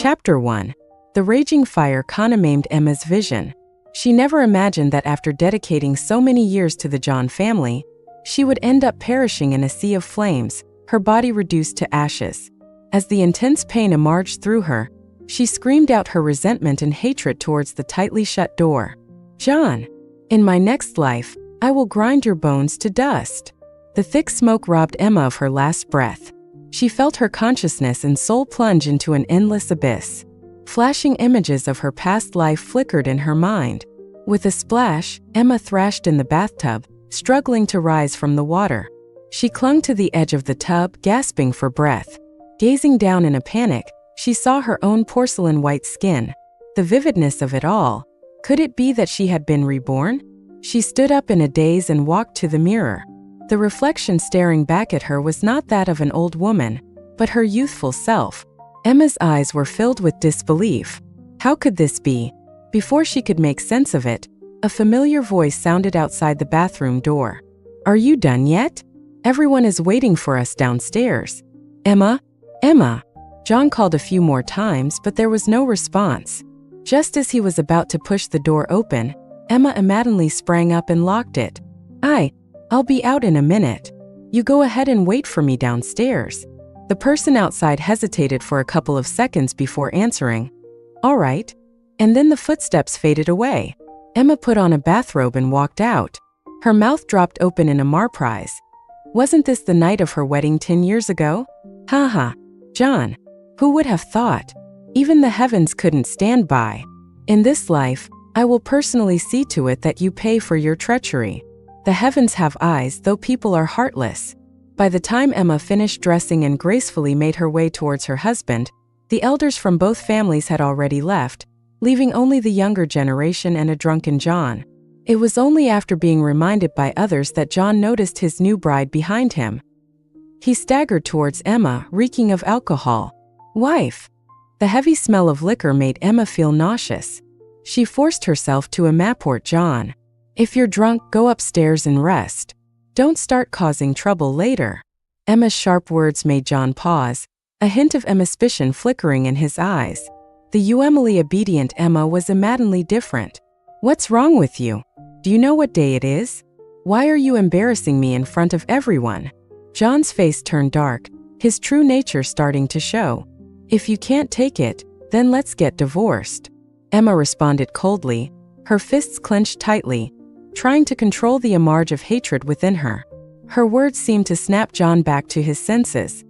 Chapter 1. The raging fire maimed Emma's vision. She never imagined that after dedicating so many years to the John family, she would end up perishing in a sea of flames, her body reduced to ashes. As the intense pain emerged through her, she screamed out her resentment and hatred towards the tightly shut door. "John, in my next life, I will grind your bones to dust." The thick smoke robbed Emma of her last breath. She felt her consciousness and soul plunge into an endless abyss. Flashing images of her past life flickered in her mind. With a splash, Emma thrashed in the bathtub, struggling to rise from the water. She clung to the edge of the tub, gasping for breath. Gazing down in a panic, she saw her own porcelain-white skin. The vividness of it all. Could it be that she had been reborn? She stood up in a daze and walked to the mirror. The reflection staring back at her was not that of an old woman, but her youthful self. Emma's eyes were filled with disbelief. How could this be? Before she could make sense of it, a familiar voice sounded outside the bathroom door. "Are you done yet? Everyone is waiting for us downstairs." "Emma? Emma?" John called a few more times, but there was no response. Just as he was about to push the door open, Emma immediately sprang up and locked it. I'll be out in a minute. You go ahead and wait for me downstairs." The person outside hesitated for a couple of seconds before answering. "All right." And then the footsteps faded away. Emma put on a bathrobe and walked out. Her mouth dropped open in a surprise. Wasn't this the night of her wedding 10 years ago? Haha. John. Who would have thought? Even the heavens couldn't stand by. "In this life, I will personally see to it that you pay for your treachery. The heavens have eyes, though people are heartless." By the time Emma finished dressing and gracefully made her way towards her husband, the elders from both families had already left, leaving only the younger generation and a drunken John. It was only after being reminded by others that John noticed his new bride behind him. He staggered towards Emma, reeking of alcohol. "Wife!" The heavy smell of liquor made Emma feel nauseous. She forced herself to import John. "If you're drunk, go upstairs and rest. Don't start causing trouble later." Emma's sharp words made John pause, a hint of suspicion flickering in his eyes. The usually obedient Emma was immediately different. "What's wrong with you? Do you know what day it is? Why are you embarrassing me in front of everyone?" John's face turned dark, his true nature starting to show. "If you can't take it, then let's get divorced." Emma responded coldly, her fists clenched tightly, trying to control the emerge of hatred within her. Her words seemed to snap John back to his senses.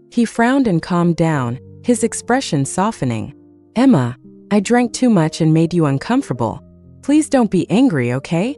He frowned and calmed down, his expression softening. "Emma, I drank too much and made you uncomfortable. Please don't be angry, okay?"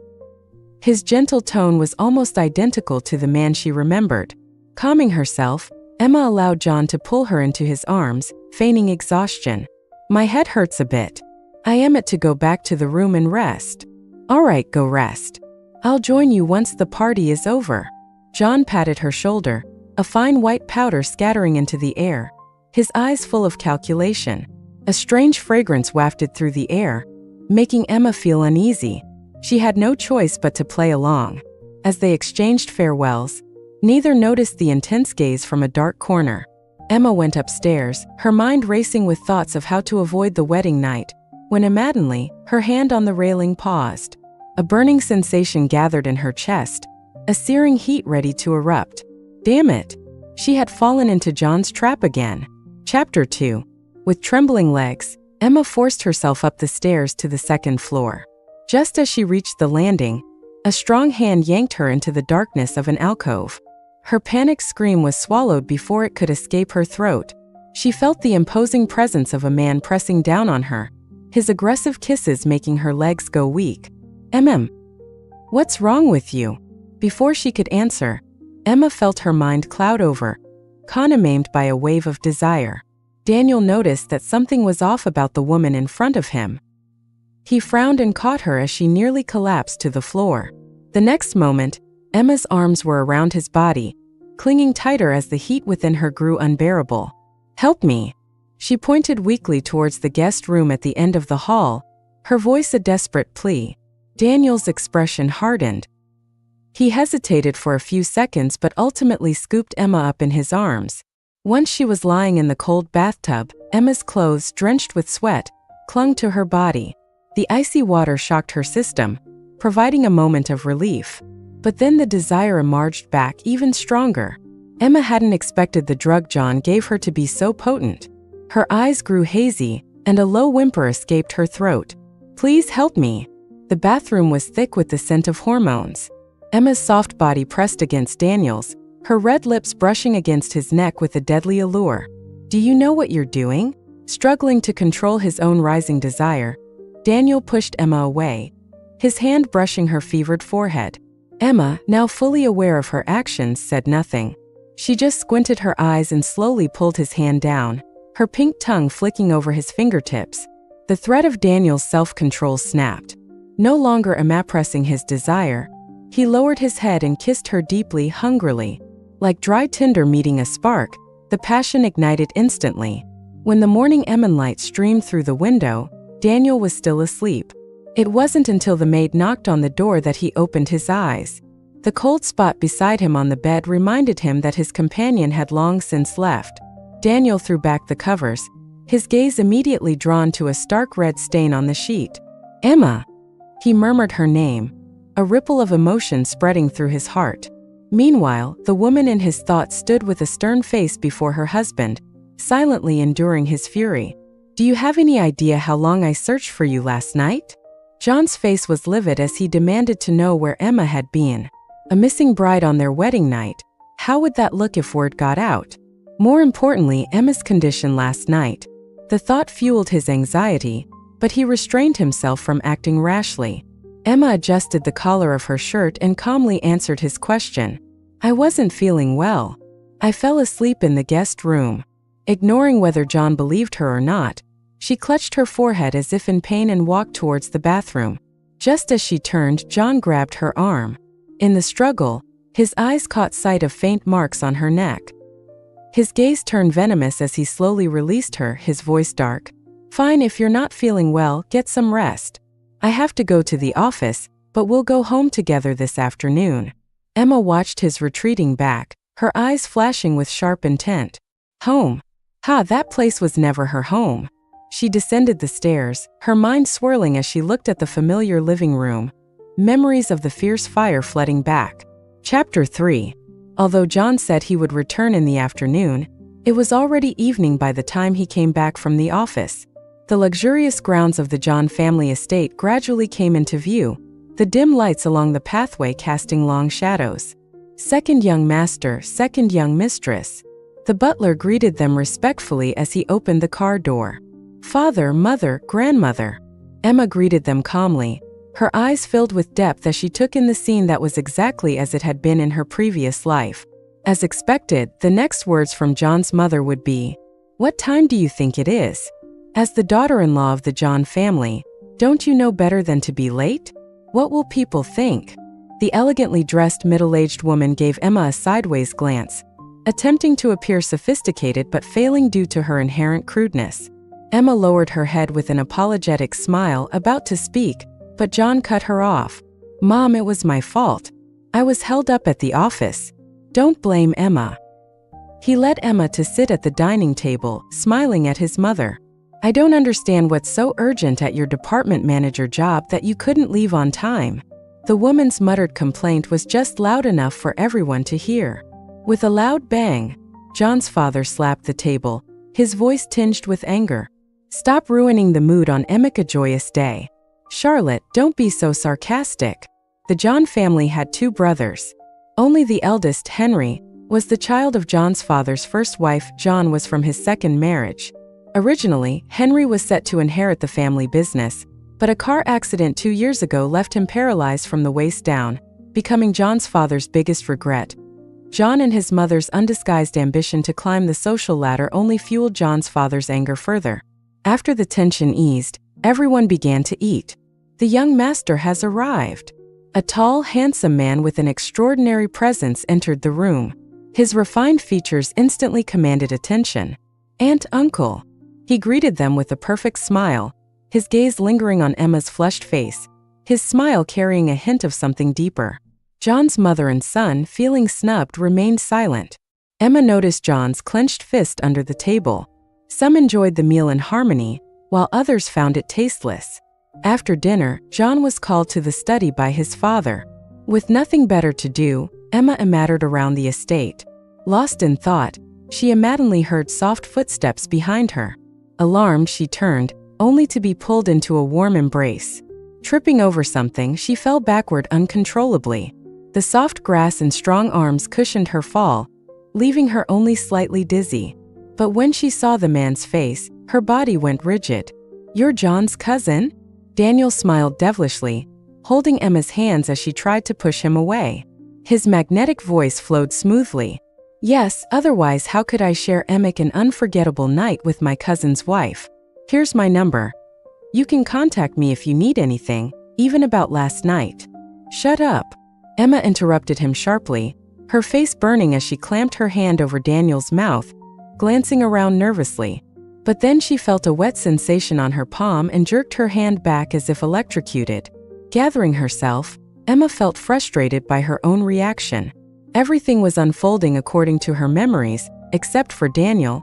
His gentle tone was almost identical to the man she remembered. Calming herself, Emma allowed John to pull her into his arms, feigning exhaustion. "My head hurts a bit. I am it to go back to the room and rest." "All right, go rest. I'll join you once the party is over." John patted her shoulder, a fine white powder scattering into the air, his eyes full of calculation. A strange fragrance wafted through the air, making Emma feel uneasy. She had no choice but to play along. As they exchanged farewells, neither noticed the intense gaze from a dark corner. Emma went upstairs, her mind racing with thoughts of how to avoid the wedding night, when immediately, her hand on the railing paused. A burning sensation gathered in her chest, a searing heat ready to erupt. Damn it! She had fallen into John's trap again. Chapter 2. With trembling legs, Emma forced herself up the stairs to the second floor. Just as she reached the landing, a strong hand yanked her into the darkness of an alcove. Her panicked scream was swallowed before it could escape her throat. She felt the imposing presence of a man pressing down on her, his aggressive kisses making her legs go weak. What's wrong with you?" Before she could answer, Emma felt her mind cloud over, consumed by a wave of desire. Daniel noticed that something was off about the woman in front of him. He frowned and caught her as she nearly collapsed to the floor. The next moment, Emma's arms were around his body, clinging tighter as the heat within her grew unbearable. "Help me." She pointed weakly towards the guest room at the end of the hall, her voice a desperate plea. Daniel's expression hardened. He hesitated for a few seconds but ultimately scooped Emma up in his arms. Once she was lying in the cold bathtub, Emma's clothes, drenched with sweat, clung to her body. The icy water shocked her system, providing a moment of relief. But then the desire emerged back even stronger. Emma hadn't expected the drug John gave her to be so potent. Her eyes grew hazy, and a low whimper escaped her throat. "Please help me." The bathroom was thick with the scent of hormones. Emma's soft body pressed against Daniel's, her red lips brushing against his neck with a deadly allure. "Do you know what you're doing?" Struggling to control his own rising desire, Daniel pushed Emma away, his hand brushing her fevered forehead. Emma, now fully aware of her actions, said nothing. She just squinted her eyes and slowly pulled his hand down, her pink tongue flicking over his fingertips. The thread of Daniel's self-control snapped. No longer pressing his desire, he lowered his head and kissed her deeply, hungrily. Like dry tinder meeting a spark, the passion ignited instantly. When the morning light streamed through the window, Daniel was still asleep. It wasn't until the maid knocked on the door that he opened his eyes. The cold spot beside him on the bed reminded him that his companion had long since left. Daniel threw back the covers, his gaze immediately drawn to a stark red stain on the sheet. "Emma!" He murmured her name, a ripple of emotion spreading through his heart. Meanwhile, the woman in his thoughts stood with a stern face before her husband, silently enduring his fury. "Do you have any idea how long I searched for you last night?" John's face was livid as he demanded to know where Emma had been. A missing bride on their wedding night. How would that look if word got out? More importantly, Emma's condition last night. The thought fueled his anxiety, but he restrained himself from acting rashly. Emma adjusted the collar of her shirt and calmly answered his question. "I wasn't feeling well. I fell asleep in the guest room." Ignoring whether John believed her or not, she clutched her forehead as if in pain and walked towards the bathroom. Just as she turned, John grabbed her arm. In the struggle, his eyes caught sight of faint marks on her neck. His gaze turned venomous as he slowly released her, his voice dark. "Fine, if you're not feeling well, get some rest. I have to go to the office, but we'll go home together this afternoon." Emma watched his retreating back, her eyes flashing with sharp intent. Home? That place was never her home. She descended the stairs, her mind swirling as she looked at the familiar living room. Memories of the fierce fire flooding back. Chapter 3. Although John said he would return in the afternoon, it was already evening by the time he came back from the office. The luxurious grounds of the John family estate gradually came into view, the dim lights along the pathway casting long shadows. "Second young master, second young mistress." The butler greeted them respectfully as he opened the car door. "Father, mother, grandmother." Emma greeted them calmly, her eyes filled with depth as she took in the scene that was exactly as it had been in her previous life. As expected, the next words from John's mother would be, "What time do you think it is? As the daughter-in-law of the John family, don't you know better than to be late? What will people think?" The elegantly dressed middle-aged woman gave Emma a sideways glance, attempting to appear sophisticated but failing due to her inherent crudeness. Emma lowered her head with an apologetic smile, about to speak, but John cut her off. "Mom, it was my fault. I was held up at the office. Don't blame Emma." He led Emma to sit at the dining table, smiling at his mother. "I don't understand what's so urgent at your department manager job that you couldn't leave on time." The woman's muttered complaint was just loud enough for everyone to hear. With a loud bang, John's father slapped the table, his voice tinged with anger. "Stop ruining the mood on Emma's joyous day. Charlotte, don't be so sarcastic." The John family had two brothers. Only the eldest, Henry, was the child of John's father's first wife. John was from his second marriage. Originally, Henry was set to inherit the family business, but a car accident 2 years ago left him paralyzed from the waist down, becoming John's father's biggest regret. John and his mother's undisguised ambition to climb the social ladder only fueled John's father's anger further. After the tension eased, everyone began to eat. "The young master has arrived." A tall, handsome man with an extraordinary presence entered the room. His refined features instantly commanded attention. "Aunt, uncle." He greeted them with a perfect smile, his gaze lingering on Emma's flushed face, his smile carrying a hint of something deeper. John's mother and son, feeling snubbed, remained silent. Emma noticed John's clenched fist under the table. Some enjoyed the meal in harmony, while others found it tasteless. After dinner, John was called to the study by his father. With nothing better to do, Emma mattered around the estate. Lost in thought, she immediately heard soft footsteps behind her. Alarmed, she turned, only to be pulled into a warm embrace. Tripping over something, she fell backward uncontrollably. The soft grass and strong arms cushioned her fall, leaving her only slightly dizzy. But when she saw the man's face, her body went rigid. "You're John's cousin?" Daniel smiled devilishly, holding Emma's hands as she tried to push him away. His magnetic voice flowed smoothly. "Yes, otherwise how could I share an unforgettable night with my cousin's wife? Here's my number. You can contact me if you need anything, even about last night." "Shut up," Emma interrupted him sharply, her face burning as she clamped her hand over Daniel's mouth, glancing around nervously. But then she felt a wet sensation on her palm and jerked her hand back as if electrocuted. Gathering herself, Emma felt frustrated by her own reaction. Everything was unfolding according to her memories, except for Daniel.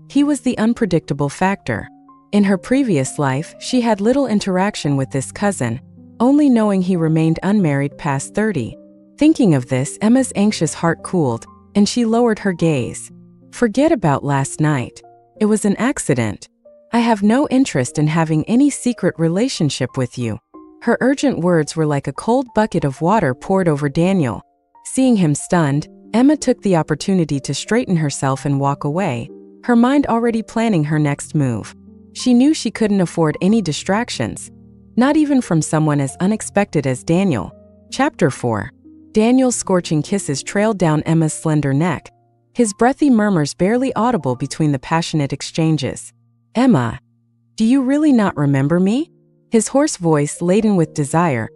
He was the unpredictable factor. In her previous life, she had little interaction with this cousin, only knowing he remained unmarried past 30. Thinking of this, Emma's anxious heart cooled, and she lowered her gaze. "Forget about last night. It was an accident. I have no interest in having any secret relationship with you." Her urgent words were like a cold bucket of water poured over Daniel. Seeing him stunned, Emma took the opportunity to straighten herself and walk away, her mind already planning her next move. She knew she couldn't afford any distractions, not even from someone as unexpected as Daniel. Chapter 4. Daniel's scorching kisses trailed down Emma's slender neck, his breathy murmurs barely audible between the passionate exchanges. "Emma, do you really not remember me?" His hoarse voice, laden with desire,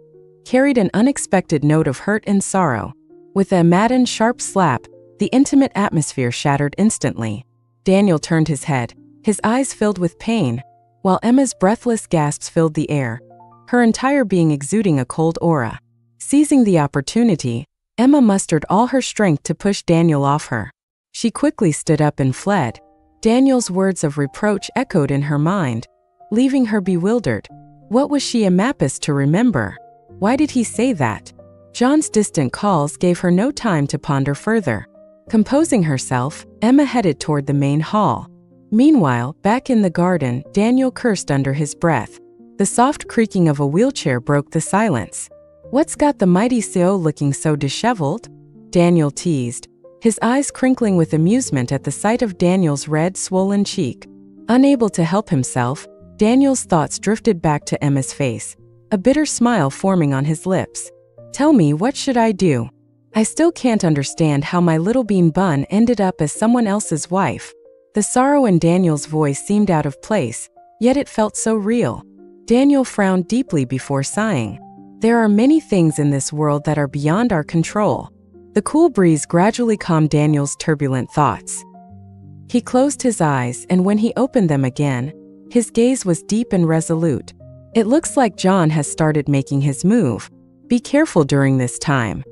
carried an unexpected note of hurt and sorrow. With a maddened, sharp slap, the intimate atmosphere shattered instantly. Daniel turned his head, his eyes filled with pain, while Emma's breathless gasps filled the air, her entire being exuding a cold aura. Seizing the opportunity, Emma mustered all her strength to push Daniel off her. She quickly stood up and fled. Daniel's words of reproach echoed in her mind, leaving her bewildered. What was she to remember? Why did he say that? John's distant calls gave her no time to ponder further. Composing herself, Emma headed toward the main hall. Meanwhile, back in the garden, Daniel cursed under his breath. The soft creaking of a wheelchair broke the silence. "What's got the mighty CO looking so disheveled?" Daniel teased, his eyes crinkling with amusement at the sight of Daniel's red, swollen cheek. Unable to help himself, Daniel's thoughts drifted back to Emma's face, a bitter smile forming on his lips. "Tell me, what should I do? I still can't understand how my little bean bun ended up as someone else's wife." The sorrow in Daniel's voice seemed out of place, yet it felt so real. Daniel frowned deeply before sighing. "There are many things in this world that are beyond our control." The cool breeze gradually calmed Daniel's turbulent thoughts. He closed his eyes, and when he opened them again, his gaze was deep and resolute. "It looks like John has started making his move. Be careful during this time,"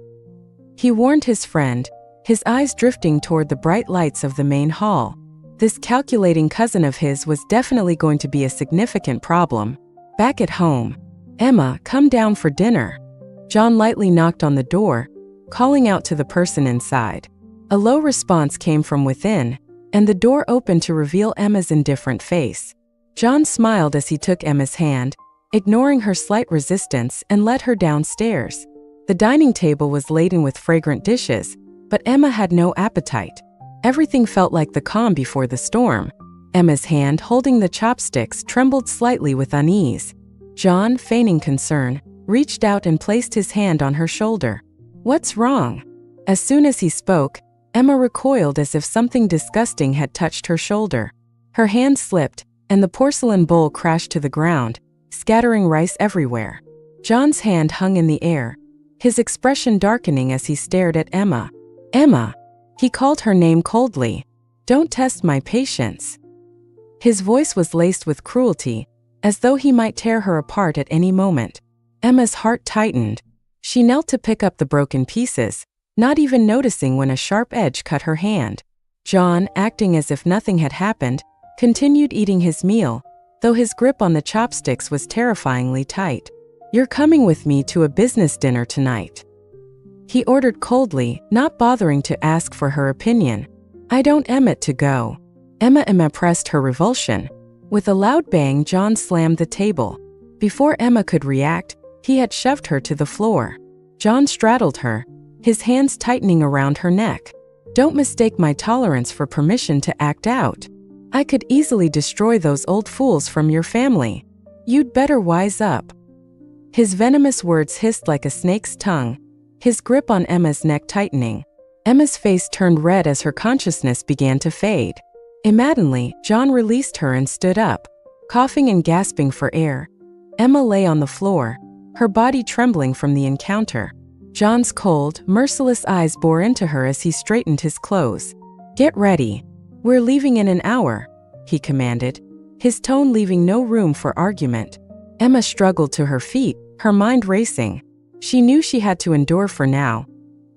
he warned his friend, his eyes drifting toward the bright lights of the main hall. This calculating cousin of his was definitely going to be a significant problem. Back at home, "Emma, come down for dinner." John lightly knocked on the door, calling out to the person inside. A low response came from within, and the door opened to reveal Emma's indifferent face. John smiled as he took Emma's hand, ignoring her slight resistance, and led her downstairs. The dining table was laden with fragrant dishes, but Emma had no appetite. Everything felt like the calm before the storm. Emma's hand holding the chopsticks trembled slightly with unease. John, feigning concern, reached out and placed his hand on her shoulder. "What's wrong?" As soon as he spoke, Emma recoiled as if something disgusting had touched her shoulder. Her hand slipped, and the porcelain bowl crashed to the ground, scattering rice everywhere. John's hand hung in the air, his expression darkening as he stared at Emma. "Emma!" He called her name coldly. "Don't test my patience." His voice was laced with cruelty, as though he might tear her apart at any moment. Emma's heart tightened. She knelt to pick up the broken pieces, not even noticing when a sharp edge cut her hand. John, acting as if nothing had happened, continued eating his meal, though his grip on the chopsticks was terrifyingly tight. "You're coming with me to a business dinner tonight," he ordered coldly, not bothering to ask for her opinion. "I don't Emmett to go." Emma pressed her revulsion. With a loud bang, John slammed the table. Before Emma could react, he had shoved her to the floor. John straddled her, his hands tightening around her neck. "Don't mistake my tolerance for permission to act out. I could easily destroy those old fools from your family. You'd better wise up." His venomous words hissed like a snake's tongue, his grip on Emma's neck tightening. Emma's face turned red as her consciousness began to fade. Immadently, John released her and stood up, coughing and gasping for air. Emma lay on the floor, her body trembling from the encounter. John's cold, merciless eyes bore into her as he straightened his clothes. "Get ready. We're leaving in an hour," he commanded, his tone leaving no room for argument. Emma struggled to her feet, her mind racing. She knew she had to endure for now,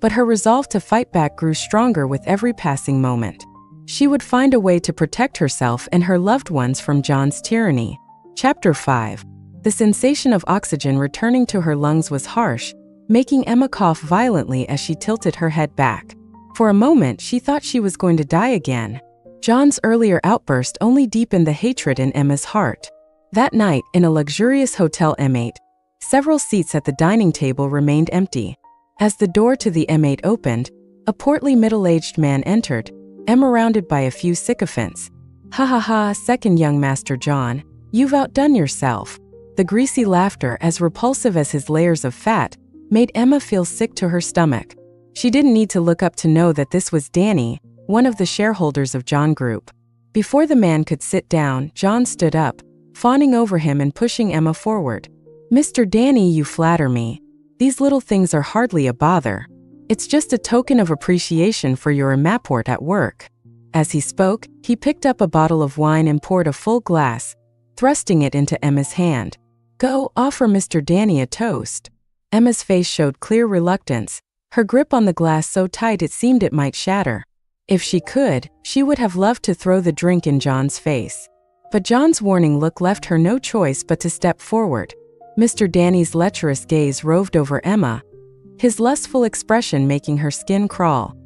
but her resolve to fight back grew stronger with every passing moment. She would find a way to protect herself and her loved ones from John's tyranny. Chapter 5. The sensation of oxygen returning to her lungs was harsh, making Emma cough violently as she tilted her head back. For a moment, she thought she was going to die again. John's earlier outburst only deepened the hatred in Emma's heart. That night, in a luxurious hotel M8, several seats at the dining table remained empty. As the door to the M8 opened, a portly middle-aged man entered, Emma surrounded by a few sycophants. "Ha ha ha, second young Master John, you've outdone yourself." The greasy laughter, as repulsive as his layers of fat, made Emma feel sick to her stomach. She didn't need to look up to know that this was Danny, one of the shareholders of John Group. Before the man could sit down, John stood up, fawning over him and pushing Emma forward. "Mr. Danny, you flatter me. These little things are hardly a bother. It's just a token of appreciation for your immaport at work." As he spoke, he picked up a bottle of wine and poured a full glass, thrusting it into Emma's hand. "Go, offer Mr. Danny a toast." Emma's face showed clear reluctance, her grip on the glass so tight it seemed it might shatter. If she could, she would have loved to throw the drink in John's face. But John's warning look left her no choice but to step forward. Mr. Danny's lecherous gaze roved over Emma, his lustful expression making her skin crawl.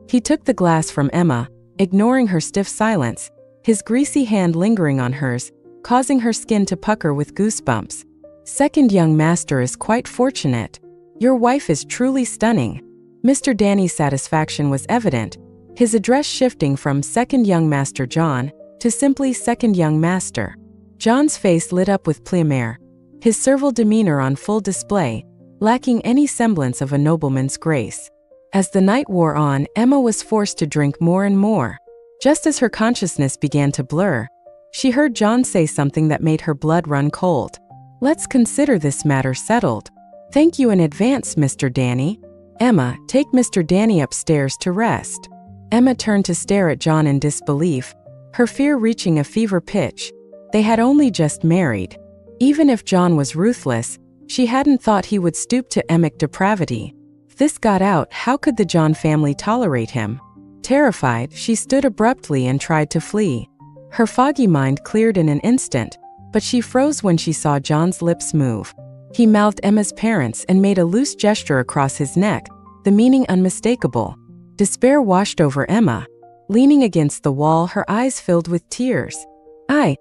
He took the glass from Emma, ignoring her stiff silence, his greasy hand lingering on hers, causing her skin to pucker with goosebumps. "Second young master is quite fortunate. Your wife is truly stunning." Mr. Danny's satisfaction was evident, his address shifting from second young Master John to simply second young master. John's face lit up with pleamère, his servile demeanor on full display, lacking any semblance of a nobleman's grace. As the night wore on, Emma was forced to drink more and more. Just as her consciousness began to blur, she heard John say something that made her blood run cold. "Let's consider this matter settled. Thank you in advance, Mr. Danny. Emma, take Mr. Danny upstairs to rest." Emma turned to stare at John in disbelief, her fear reaching a fever pitch. They had only just married. Even if John was ruthless, she hadn't thought he would stoop to emic depravity. If this got out, how could the John family tolerate him? Terrified, she stood abruptly and tried to flee. Her foggy mind cleared in an instant, but she froze when she saw John's lips move. He mouthed Emma's parents and made a loose gesture across his neck, the meaning unmistakable. Despair washed over Emma. Leaning against the wall, her eyes filled with tears. I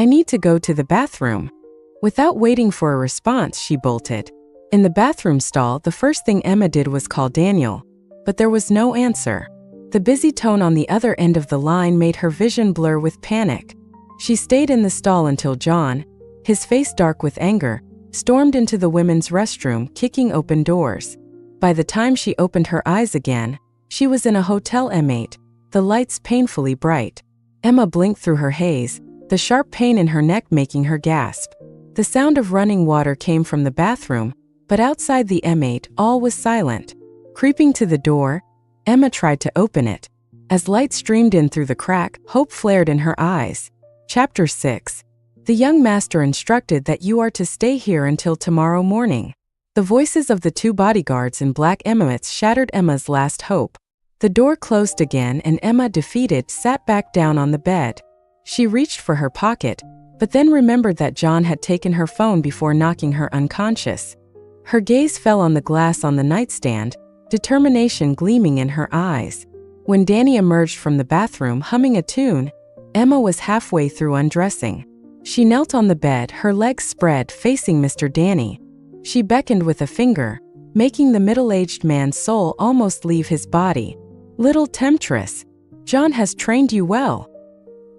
need to go to the bathroom." Without waiting for a response, she bolted. In the bathroom stall, the first thing Emma did was call Daniel, but there was no answer. The busy tone on the other end of the line made her vision blur with panic. She stayed in the stall until John, his face dark with anger, stormed into the women's restroom, kicking open doors. By the time she opened her eyes again, she was in a hotel M8, the lights painfully bright. Emma blinked through her haze, the sharp pain in her neck making her gasp. The sound of running water came from the bathroom, but outside the M8, all was silent. Creeping to the door, Emma tried to open it. As light streamed in through the crack, hope flared in her eyes. Chapter 6. The young master instructed that you are to stay here until tomorrow morning. The voices of the two bodyguards in black emimettes shattered Emma's last hope. The door closed again and Emma, defeated, sat back down on the bed. She reached for her pocket, but then remembered that John had taken her phone before knocking her unconscious. Her gaze fell on the glass on the nightstand, determination gleaming in her eyes. When Danny emerged from the bathroom humming a tune, Emma was halfway through undressing. She knelt on the bed, her legs spread, facing Mr. Danny. She beckoned with a finger, making the middle-aged man's soul almost leave his body. "Little temptress, John has trained you well."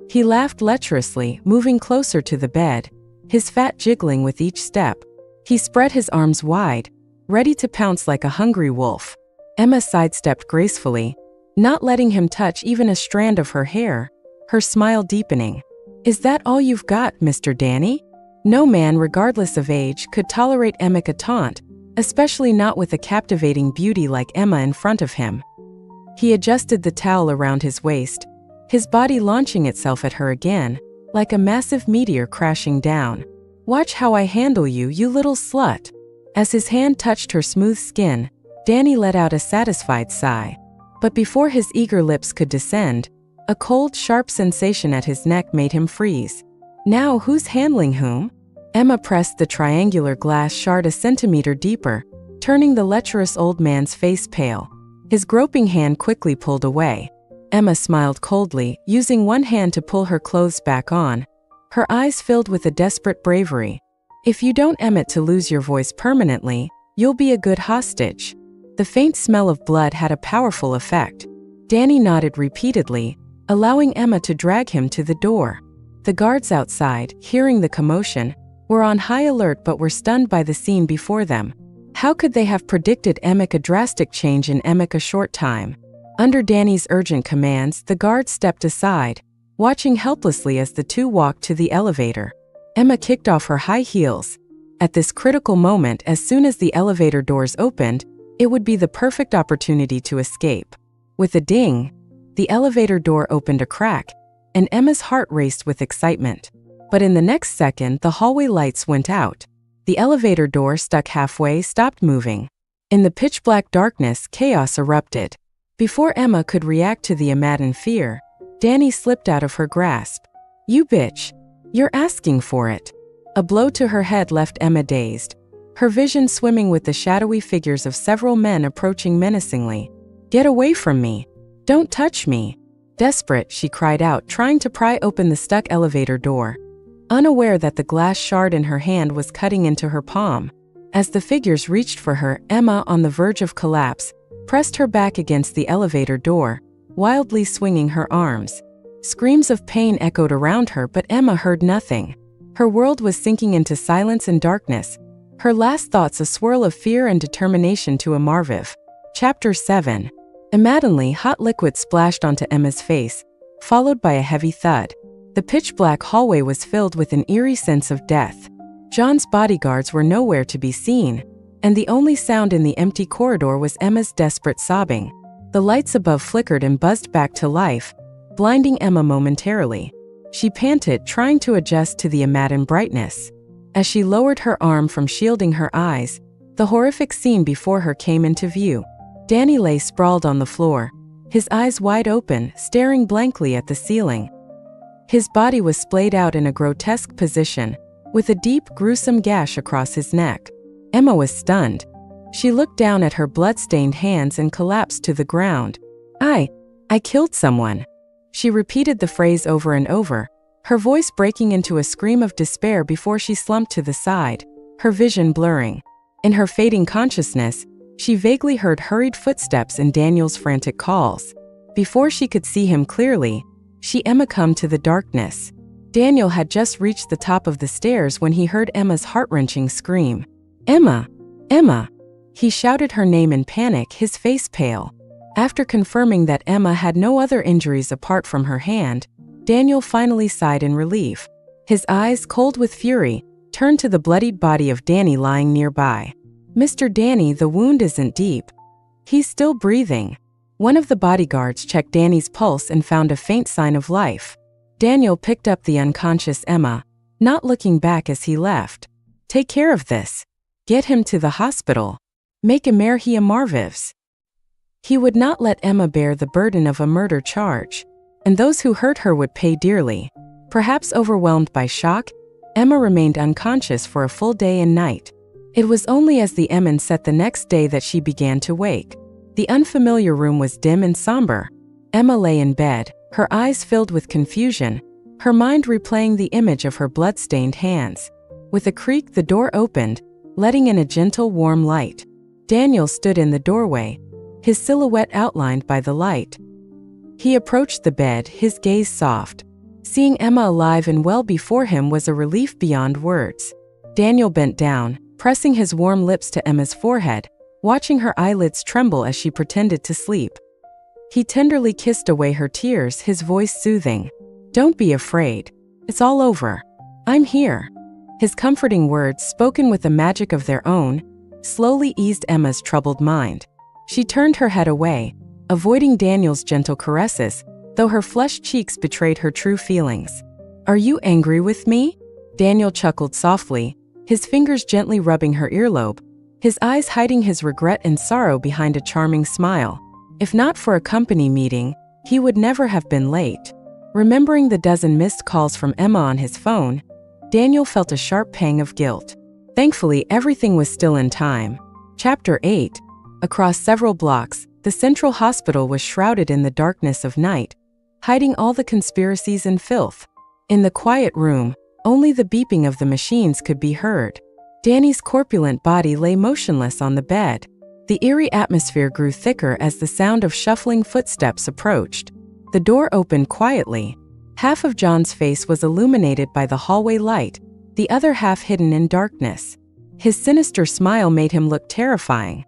He laughed lecherously, moving closer to the bed, his fat jiggling with each step. He spread his arms wide, ready to pounce like a hungry wolf. Emma sidestepped gracefully, not letting him touch even a strand of her hair, her smile deepening. "Is that all you've got, Mr. Danny?" No man, regardless of age, could tolerate a taunt, especially not with a captivating beauty like Emma in front of him. He adjusted the towel around his waist, his body launching itself at her again, like a massive meteor crashing down. "Watch how I handle you, you little slut." As his hand touched her smooth skin, Danny let out a satisfied sigh. But before his eager lips could descend, a cold, sharp sensation at his neck made him freeze. "Now who's handling whom?" Emma pressed the triangular glass shard a centimeter deeper, turning the lecherous old man's face pale. His groping hand quickly pulled away. Emma smiled coldly, using one hand to pull her clothes back on, her eyes filled with a desperate bravery. "If you don't emit to lose your voice permanently, you'll be a good hostage." The faint smell of blood had a powerful effect. Danny nodded repeatedly, allowing Emma to drag him to the door. The guards outside, hearing the commotion, were on high alert but were stunned by the scene before them. How could they have predicted a drastic change in a short time? Under Danny's urgent commands, the guards stepped aside, watching helplessly as the two walked to the elevator. Emma kicked off her high heels. At this critical moment, as soon as the elevator doors opened, it would be the perfect opportunity to escape. With a ding, the elevator door opened a crack, and Emma's heart raced with excitement. But in the next second, the hallway lights went out. The elevator door, stuck halfway, stopped moving. In the pitch-black darkness, chaos erupted. Before Emma could react to the in fear, Danny slipped out of her grasp. "You bitch. You're asking for it." A blow to her head left Emma dazed, her vision swimming with the shadowy figures of several men approaching menacingly. "Get away from me. Don't touch me." Desperate, she cried out, trying to pry open the stuck elevator door, unaware that the glass shard in her hand was cutting into her palm. As the figures reached for her, Emma, on the verge of collapse, pressed her back against the elevator door, wildly swinging her arms. Screams of pain echoed around her, but Emma heard nothing. Her world was sinking into silence and darkness, her last thoughts a swirl of fear and determination to Amarviv. Chapter 7. Maddeningly, hot liquid splashed onto Emma's face, followed by a heavy thud. The pitch-black hallway was filled with an eerie sense of death. John's bodyguards were nowhere to be seen, and the only sound in the empty corridor was Emma's desperate sobbing. The lights above flickered and buzzed back to life, blinding Emma momentarily. She panted, trying to adjust to the matin brightness. As she lowered her arm from shielding her eyes, the horrific scene before her came into view. Danny lay sprawled on the floor, his eyes wide open, staring blankly at the ceiling. His body was splayed out in a grotesque position, with a deep, gruesome gash across his neck. Emma was stunned. She looked down at her blood-stained hands and collapsed to the ground. I killed someone." She repeated the phrase over and over, her voice breaking into a scream of despair before she slumped to the side, her vision blurring. In her fading consciousness, she vaguely heard hurried footsteps and Daniel's frantic calls. Before she could see him clearly, Emma come to the darkness. Daniel had just reached the top of the stairs when he heard Emma's heart-wrenching scream. "Emma! Emma!" He shouted her name in panic, his face pale. After confirming that Emma had no other injuries apart from her hand, Daniel finally sighed in relief. His eyes, cold with fury, turned to the bloodied body of Danny lying nearby. "Mr. Danny, the wound isn't deep. He's still breathing." One of the bodyguards checked Danny's pulse and found a faint sign of life. Daniel picked up the unconscious Emma, not looking back as he left. "Take care of this. Get him to the hospital. Make Amarvivs." He would not let Emma bear the burden of a murder charge, and those who hurt her would pay dearly. Perhaps overwhelmed by shock, Emma remained unconscious for a full day and night. It was only as the Emon set the next day that she began to wake. The unfamiliar room was dim and somber. Emma lay in bed, her eyes filled with confusion, her mind replaying the image of her blood-stained hands. With a creak, the door opened, letting in a gentle, warm light. Daniel stood in the doorway, his silhouette outlined by the light. He approached the bed, his gaze soft. Seeing Emma alive and well before him was a relief beyond words. Daniel bent down, pressing his warm lips to Emma's forehead, watching her eyelids tremble as she pretended to sleep. He tenderly kissed away her tears, his voice soothing. "Don't be afraid. It's all over. I'm here." His comforting words, spoken with a magic of their own, slowly eased Emma's troubled mind. She turned her head away, avoiding Daniel's gentle caresses, though her flushed cheeks betrayed her true feelings. "Are you angry with me?" Daniel chuckled softly, his fingers gently rubbing her earlobe, his eyes hiding his regret and sorrow behind a charming smile. If not for a company meeting, he would never have been late. Remembering the dozen missed calls from Emma on his phone, Daniel felt a sharp pang of guilt. Thankfully, everything was still in time. Chapter 8. Across several blocks, the central hospital was shrouded in the darkness of night, hiding all the conspiracies and filth. In the quiet room, only the beeping of the machines could be heard. Danny's corpulent body lay motionless on the bed. The eerie atmosphere grew thicker as the sound of shuffling footsteps approached. The door opened quietly. Half of John's face was illuminated by the hallway light, the other half hidden in darkness. His sinister smile made him look terrifying.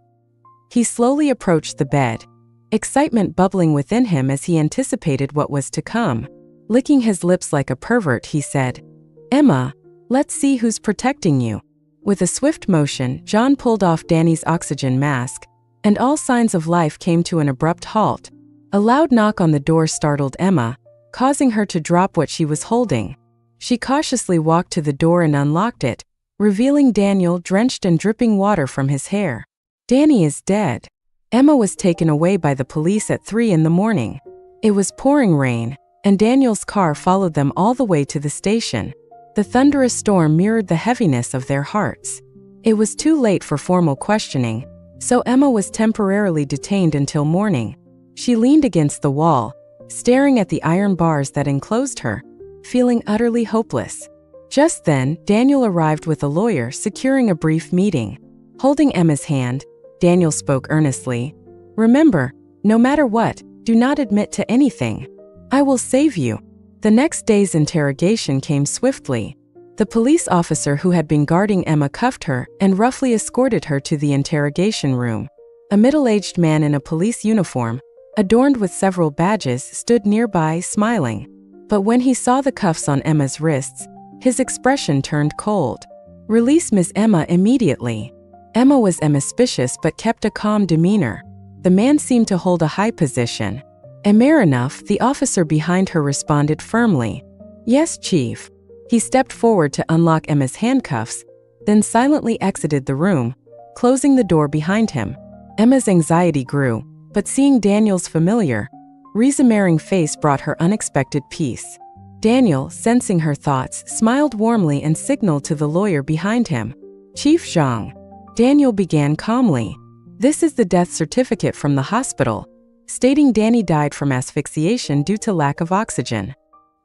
He slowly approached the bed, excitement bubbling within him as he anticipated what was to come. Licking his lips like a pervert, he said, "Emma, let's see who's protecting you." With a swift motion, John pulled off Danny's oxygen mask, and all signs of life came to an abrupt halt. A loud knock on the door startled Emma, causing her to drop what she was holding. She cautiously walked to the door and unlocked it, revealing Daniel drenched and dripping water from his hair. "Danny is dead." Emma was taken away by the police at 3 in the morning. It was pouring rain, and Daniel's car followed them all the way to the station. The thunderous storm mirrored the heaviness of their hearts. It was too late for formal questioning, so Emma was temporarily detained until morning. She leaned against the wall, staring at the iron bars that enclosed her, feeling utterly hopeless. Just then, Daniel arrived with a lawyer, securing a brief meeting. Holding Emma's hand, Daniel spoke earnestly. "Remember, no matter what, do not admit to anything. I will save you." The next day's interrogation came swiftly. The police officer who had been guarding Emma cuffed her and roughly escorted her to the interrogation room. A middle-aged man in a police uniform, adorned with several badges, stood nearby, smiling. But when he saw the cuffs on Emma's wrists, his expression turned cold. "Release Miss Emma immediately." Emma was suspicious but kept a calm demeanor. The man seemed to hold a high position. Amare enough, the officer behind her responded firmly. "Yes, Chief." He stepped forward to unlock Emma's handcuffs, then silently exited the room, closing the door behind him. Emma's anxiety grew, but seeing Daniel's familiar, reassuring face brought her unexpected peace. Daniel, sensing her thoughts, smiled warmly and signaled to the lawyer behind him. "Chief Zhang." Daniel began calmly. "This is the death certificate from the hospital, stating Danny died from asphyxiation due to lack of oxygen."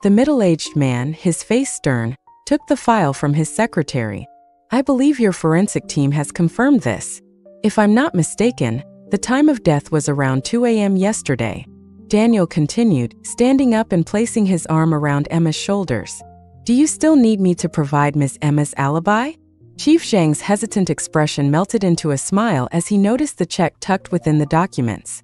The middle-aged man, his face stern, took the file from his secretary. "I believe your forensic team has confirmed this. If I'm not mistaken, the time of death was around 2 a.m. yesterday." Daniel continued, standing up and placing his arm around Emma's shoulders. "Do you still need me to provide Miss Emma's alibi?" Chief Zhang's hesitant expression melted into a smile as he noticed the check tucked within the documents.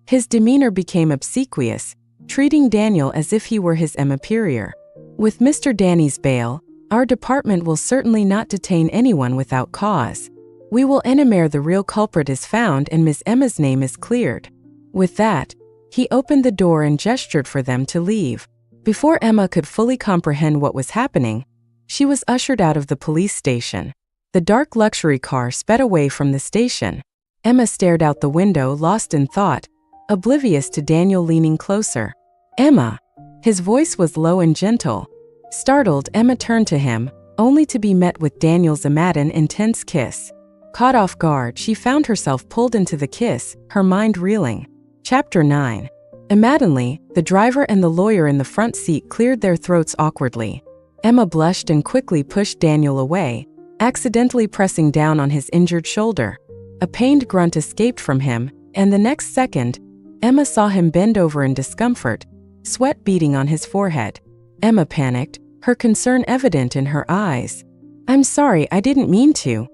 His demeanor became obsequious, treating Daniel as if he were his superior. "With Mr. Danny's bail, our department will certainly not detain anyone without cause. We will ensure the real culprit is found and Miss Emma's name is cleared." With that, he opened the door and gestured for them to leave. Before Emma could fully comprehend what was happening, she was ushered out of the police station. The dark luxury car sped away from the station. Emma stared out the window, lost in thought, oblivious to Daniel leaning closer. "Emma." His voice was low and gentle. Startled, Emma turned to him, only to be met with Daniel's intense kiss. Caught off guard, she found herself pulled into the kiss, her mind reeling. Chapter 9. Immediately, the driver and the lawyer in the front seat cleared their throats awkwardly. Emma blushed and quickly pushed Daniel away, accidentally pressing down on his injured shoulder. A pained grunt escaped from him, and the next second, Emma saw him bend over in discomfort, sweat beading on his forehead. Emma panicked, her concern evident in her eyes. "I'm sorry, I didn't mean to."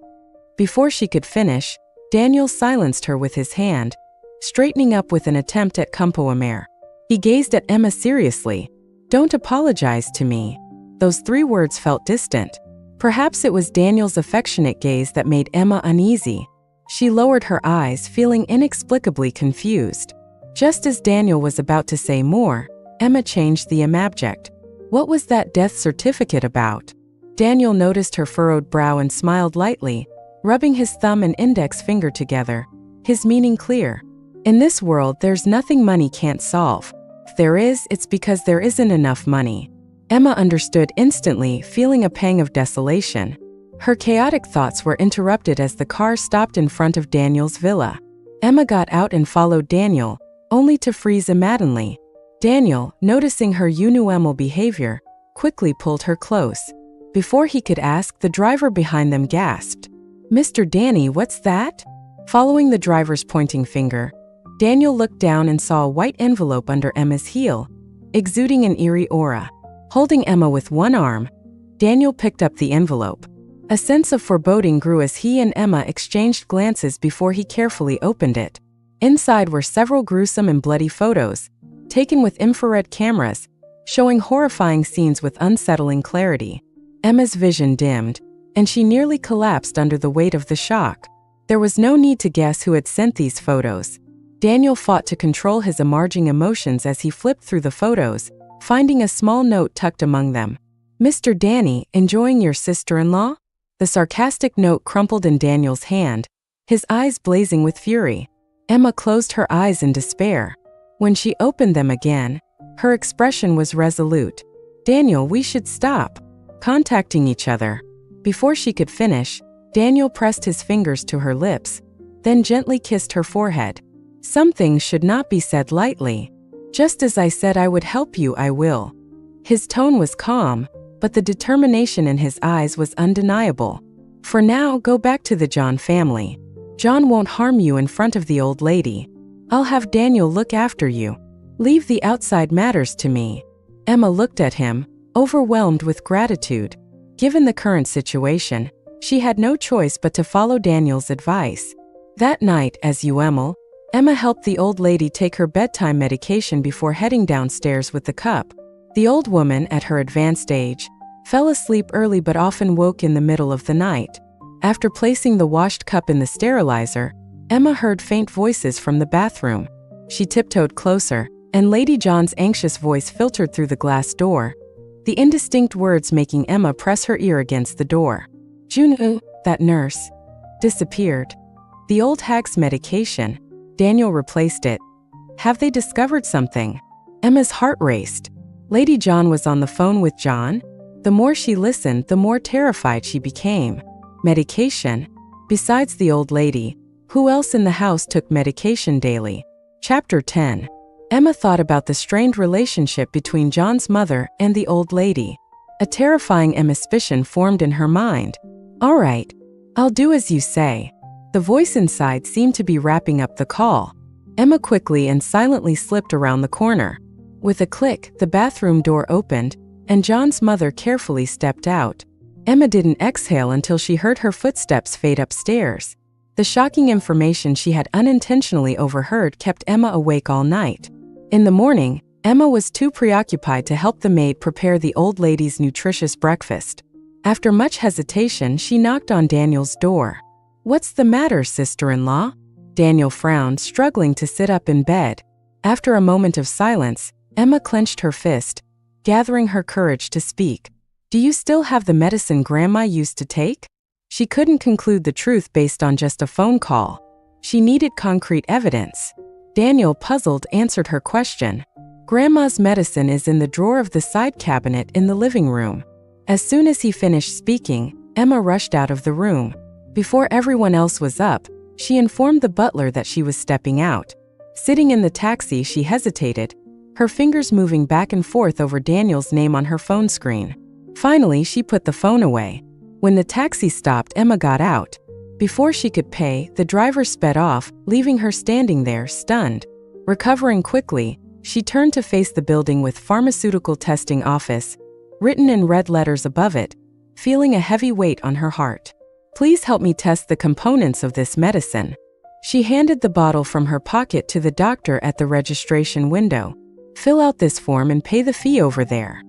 Before she could finish, Daniel silenced her with his hand, straightening up with an attempt at composure. He gazed at Emma seriously. "Don't apologize to me." Those 3 words felt distant. Perhaps it was Daniel's affectionate gaze that made Emma uneasy. She lowered her eyes, feeling inexplicably confused. Just as Daniel was about to say more, Emma changed the subject. "What was that death certificate about?" Daniel noticed her furrowed brow and smiled lightly, rubbing his thumb and index finger together, his meaning clear. "In this world, there's nothing money can't solve. If there is, it's because there isn't enough money." Emma understood instantly, feeling a pang of desolation. Her chaotic thoughts were interrupted as the car stopped in front of Daniel's villa. Emma got out and followed Daniel, only to freeze immediately. Daniel, noticing her unusual behavior, quickly pulled her close. Before he could ask, the driver behind them gasped. "Mr. Danny, what's that?" Following the driver's pointing finger, Daniel looked down and saw a white envelope under Emma's heel, exuding an eerie aura. Holding Emma with one arm, Daniel picked up the envelope. A sense of foreboding grew as he and Emma exchanged glances before he carefully opened it. Inside were several gruesome and bloody photos, taken with infrared cameras, showing horrifying scenes with unsettling clarity. Emma's vision dimmed, and she nearly collapsed under the weight of the shock. There was no need to guess who had sent these photos. Daniel fought to control his emerging emotions as he flipped through the photos, finding a small note tucked among them. "Mr. Danny, enjoying your sister-in-law?" The sarcastic note crumpled in Daniel's hand, his eyes blazing with fury. Emma closed her eyes in despair. When she opened them again, her expression was resolute. "Daniel, we should stop contacting each other." Before she could finish, Daniel pressed his fingers to her lips, then gently kissed her forehead. "Some things should not be said lightly. Just as I said I would help you, I will." His tone was calm, but the determination in his eyes was undeniable. "For now, go back to the John family. John won't harm you in front of the old lady. I'll have Daniel look after you. Leave the outside matters to me." Emma looked at him, overwhelmed with gratitude. Given the current situation, she had no choice but to follow Daniel's advice. That night, as usual, Emma helped the old lady take her bedtime medication before heading downstairs with the cup. The old woman, at her advanced age, fell asleep early but often woke in the middle of the night. After placing the washed cup in the sterilizer, Emma heard faint voices from the bathroom. She tiptoed closer, and Lady John's anxious voice filtered through the glass door, the indistinct words making Emma press her ear against the door. "June, that nurse, disappeared. The old hag's medication. Daniel replaced it. Have they discovered something?" Emma's heart raced. Lady John was on the phone with John? The more she listened, the more terrified she became. Medication? Besides the old lady, who else in the house took medication daily? Chapter 10. Emma thought about the strained relationship between John's mother and the old lady. A terrifying suspicion formed in her mind. "All right, I'll do as you say." The voice inside seemed to be wrapping up the call. Emma quickly and silently slipped around the corner. With a click, the bathroom door opened, and John's mother carefully stepped out. Emma didn't exhale until she heard her footsteps fade upstairs. The shocking information she had unintentionally overheard kept Emma awake all night. In the morning, Emma was too preoccupied to help the maid prepare the old lady's nutritious breakfast. After much hesitation, she knocked on Daniel's door. "What's the matter, sister-in-law?" Daniel frowned, struggling to sit up in bed. After a moment of silence, Emma clenched her fist, gathering her courage to speak. "Do you still have the medicine Grandma used to take?" She couldn't conclude the truth based on just a phone call. She needed concrete evidence. Daniel, puzzled, answered her question. Grandma's medicine is in the drawer of the side cabinet in the living room. As soon as he finished speaking, Emma rushed out of the room. Before everyone else was up, she informed the butler that she was stepping out. Sitting in the taxi, she hesitated, her fingers moving back and forth over Daniel's name on her phone screen. Finally, she put the phone away. When the taxi stopped, Emma got out. Before she could pay, the driver sped off, leaving her standing there, stunned. Recovering quickly, she turned to face the building with Pharmaceutical Testing Office written in red letters above it, feeling a heavy weight on her heart. Please help me test the components of this medicine. She handed the bottle from her pocket to the doctor at the registration window. Fill out this form and pay the fee over there.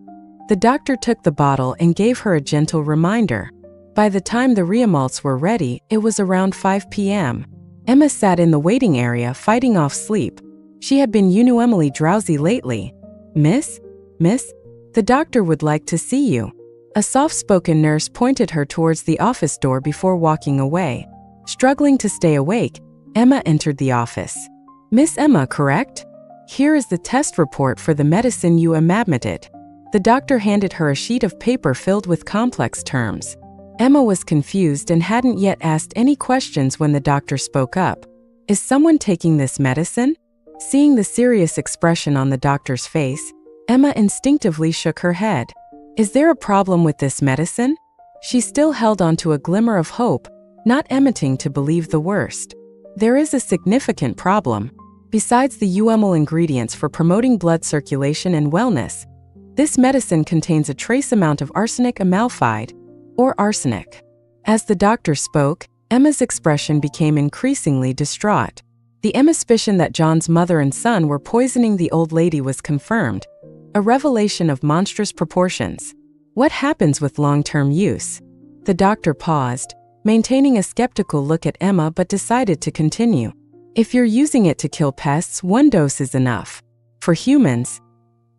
The doctor took the bottle and gave her a gentle reminder. By the time the reamalts were ready, it was around 5 p.m. Emma sat in the waiting area fighting off sleep. She had been unnaturally drowsy lately. Miss? The doctor would like to see you. A soft-spoken nurse pointed her towards the office door before walking away. Struggling to stay awake, Emma entered the office. Miss Emma, correct? Here is the test report for the medicine you administered. The doctor handed her a sheet of paper filled with complex terms. Emma was confused and hadn't yet asked any questions when the doctor spoke up. Is someone taking this medicine? Seeing the serious expression on the doctor's face, Emma instinctively shook her head. Is there a problem with this medicine? She still held on to a glimmer of hope, not admitting to believe the worst. There is a significant problem. Besides the UML ingredients for promoting blood circulation and wellness, this medicine contains a trace amount of arsenic amalphide, or arsenic. As the doctor spoke, Emma's expression became increasingly distraught. The suspicion that John's mother and son were poisoning the old lady was confirmed, a revelation of monstrous proportions. What happens with long-term use? The doctor paused, maintaining a skeptical look at Emma, but decided to continue. If you're using it to kill pests, one dose is enough. For humans,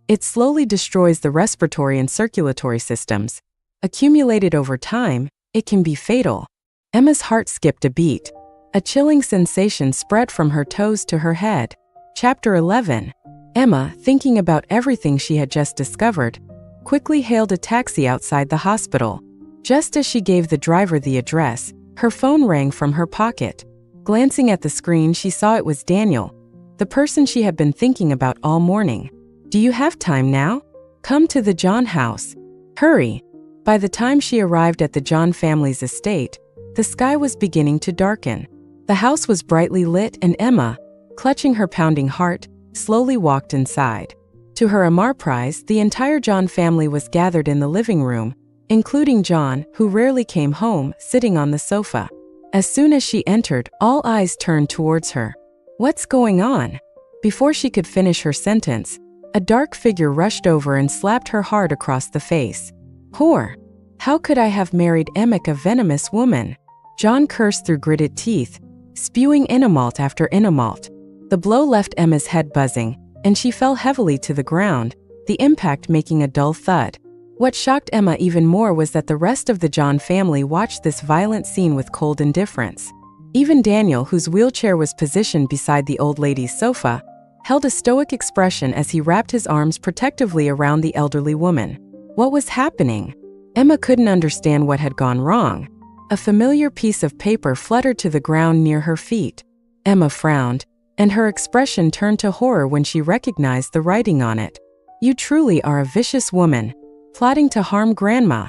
it slowly destroys the respiratory and circulatory systems. Accumulated over time, it can be fatal. Emma's heart skipped a beat. A chilling sensation spread from her toes to her head. Chapter 11. Emma, thinking about everything she had just discovered, quickly hailed a taxi outside the hospital. Just as she gave the driver the address, her phone rang from her pocket. Glancing at the screen, she saw it was Daniel, the person she had been thinking about all morning. Do you have time now? Come to the John house. Hurry. By the time she arrived at the John family's estate, the sky was beginning to darken. The house was brightly lit, and Emma, clutching her pounding heart, slowly walked inside. To her surprise, the entire John family was gathered in the living room, including John, who rarely came home, sitting on the sofa. As soon as she entered, all eyes turned towards her. What's going on? Before she could finish her sentence, a dark figure rushed over and slapped her hard across the face. Whore! How could I have married Emick, a venomous woman? John cursed through gritted teeth, spewing insult after insult. The blow left Emma's head buzzing, and she fell heavily to the ground, the impact making a dull thud. What shocked Emma even more was that the rest of the John family watched this violent scene with cold indifference. Even Daniel, whose wheelchair was positioned beside the old lady's sofa, held a stoic expression as he wrapped his arms protectively around the elderly woman. What was happening? Emma couldn't understand what had gone wrong. A familiar piece of paper fluttered to the ground near her feet. Emma frowned, and her expression turned to horror when she recognized the writing on it. You truly are a vicious woman, plotting to harm Grandma.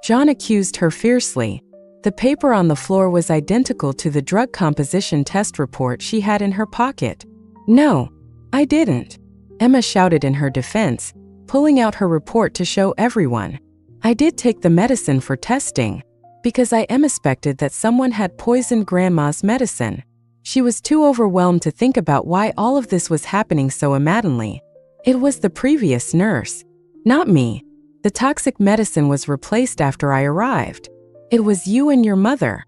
John accused her fiercely. The paper on the floor was identical to the drug composition test report she had in her pocket. No, I didn't, Emma shouted in her defense, pulling out her report to show everyone. I did take the medicine for testing, because I suspected that someone had poisoned Grandma's medicine. She was too overwhelmed to think about why all of this was happening so maddeningly. It was the previous nurse, not me. The toxic medicine was replaced after I arrived. It was you and your mother.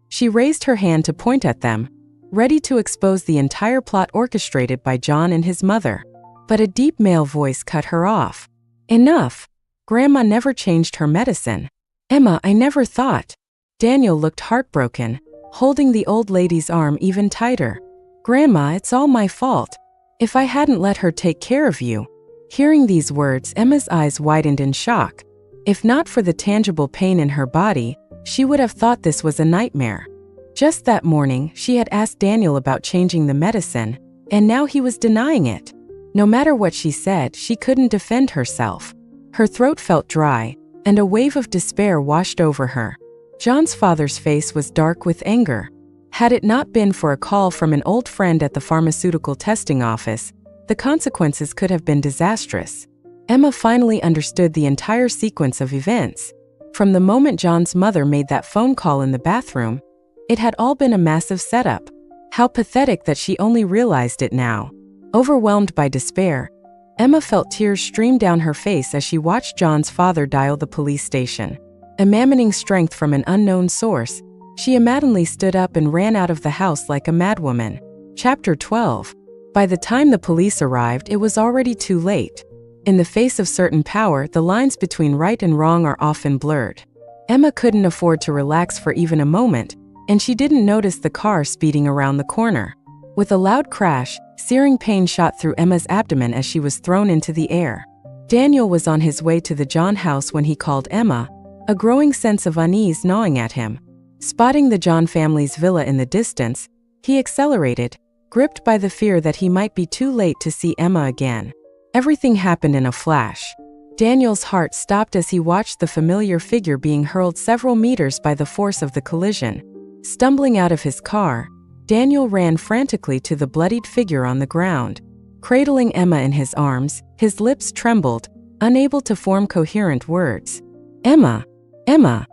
She raised her hand to point at them, ready to expose the entire plot orchestrated by John and his mother. But a deep male voice cut her off. Enough. Grandma never changed her medicine. Emma, I never thought. Daniel looked heartbroken, holding the old lady's arm even tighter. "Grandma, it's all my fault. If I hadn't let her take care of you." Hearing these words, Emma's eyes widened in shock. If not for the tangible pain in her body, she would have thought this was a nightmare. Just that morning, she had asked Daniel about changing the medicine, and now he was denying it. No matter what she said, she couldn't defend herself. Her throat felt dry, and a wave of despair washed over her. John's father's face was dark with anger. Had it not been for a call from an old friend at the pharmaceutical testing office, the consequences could have been disastrous. Emma finally understood the entire sequence of events. From the moment John's mother made that phone call in the bathroom, it had all been a massive setup. How pathetic that she only realized it now. Overwhelmed by despair, Emma felt tears stream down her face as she watched John's father dial the police station. Imagining strength from an unknown source, she immediately stood up and ran out of the house like a madwoman. Chapter 12. By the time the police arrived, it was already too late. In the face of certain power, the lines between right and wrong are often blurred. Emma couldn't afford to relax for even a moment, and she didn't notice the car speeding around the corner. With a loud crash, searing pain shot through Emma's abdomen as she was thrown into the air. Daniel was on his way to the John house when he called Emma, a growing sense of unease gnawing at him. Spotting the John family's villa in the distance, he accelerated, gripped by the fear that he might be too late to see Emma again. Everything happened in a flash. Daniel's heart stopped as he watched the familiar figure being hurled several meters by the force of the collision. Stumbling out of his car, Daniel ran frantically to the bloodied figure on the ground. Cradling Emma in his arms, his lips trembled, unable to form coherent words. "Emma! Emma!"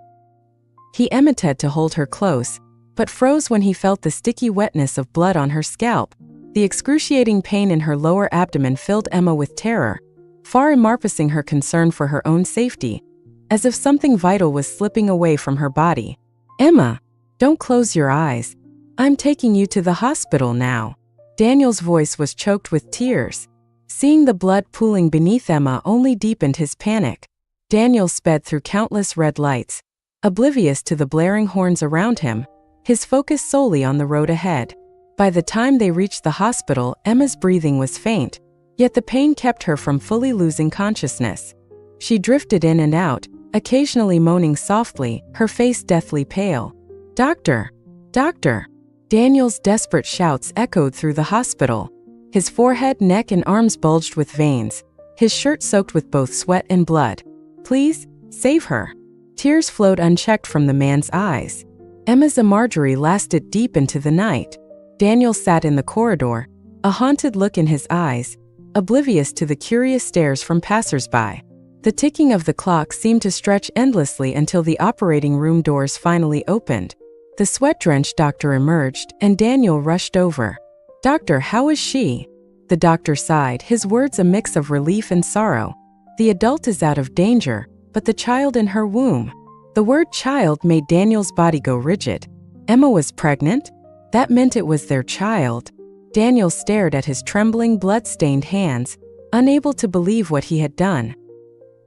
He emmeted to hold her close, but froze when he felt the sticky wetness of blood on her scalp. The excruciating pain in her lower abdomen filled Emma with terror, far encompassing her concern for her own safety, as if something vital was slipping away from her body. "Emma, don't close your eyes. I'm taking you to the hospital now." Daniel's voice was choked with tears. Seeing the blood pooling beneath Emma only deepened his panic. Daniel sped through countless red lights, oblivious to the blaring horns around him, his focus solely on the road ahead. By the time they reached the hospital, Emma's breathing was faint, yet the pain kept her from fully losing consciousness. She drifted in and out, occasionally moaning softly, her face deathly pale. "Doctor! Doctor!" Daniel's desperate shouts echoed through the hospital. His forehead, neck, and arms bulged with veins, his shirt soaked with both sweat and blood. "Please, save her." Tears flowed unchecked from the man's eyes. Emma's emergency lasted deep into the night. Daniel sat in the corridor, a haunted look in his eyes, oblivious to the curious stares from passers-by. The ticking of the clock seemed to stretch endlessly until the operating room doors finally opened. The sweat-drenched doctor emerged, and Daniel rushed over. "Doctor, how is she?" The doctor sighed, his words a mix of relief and sorrow. "The adult is out of danger, but the child in her womb." The word child made Daniel's body go rigid. Emma was pregnant? That meant it was their child. Daniel stared at his trembling, blood-stained hands, unable to believe what he had done.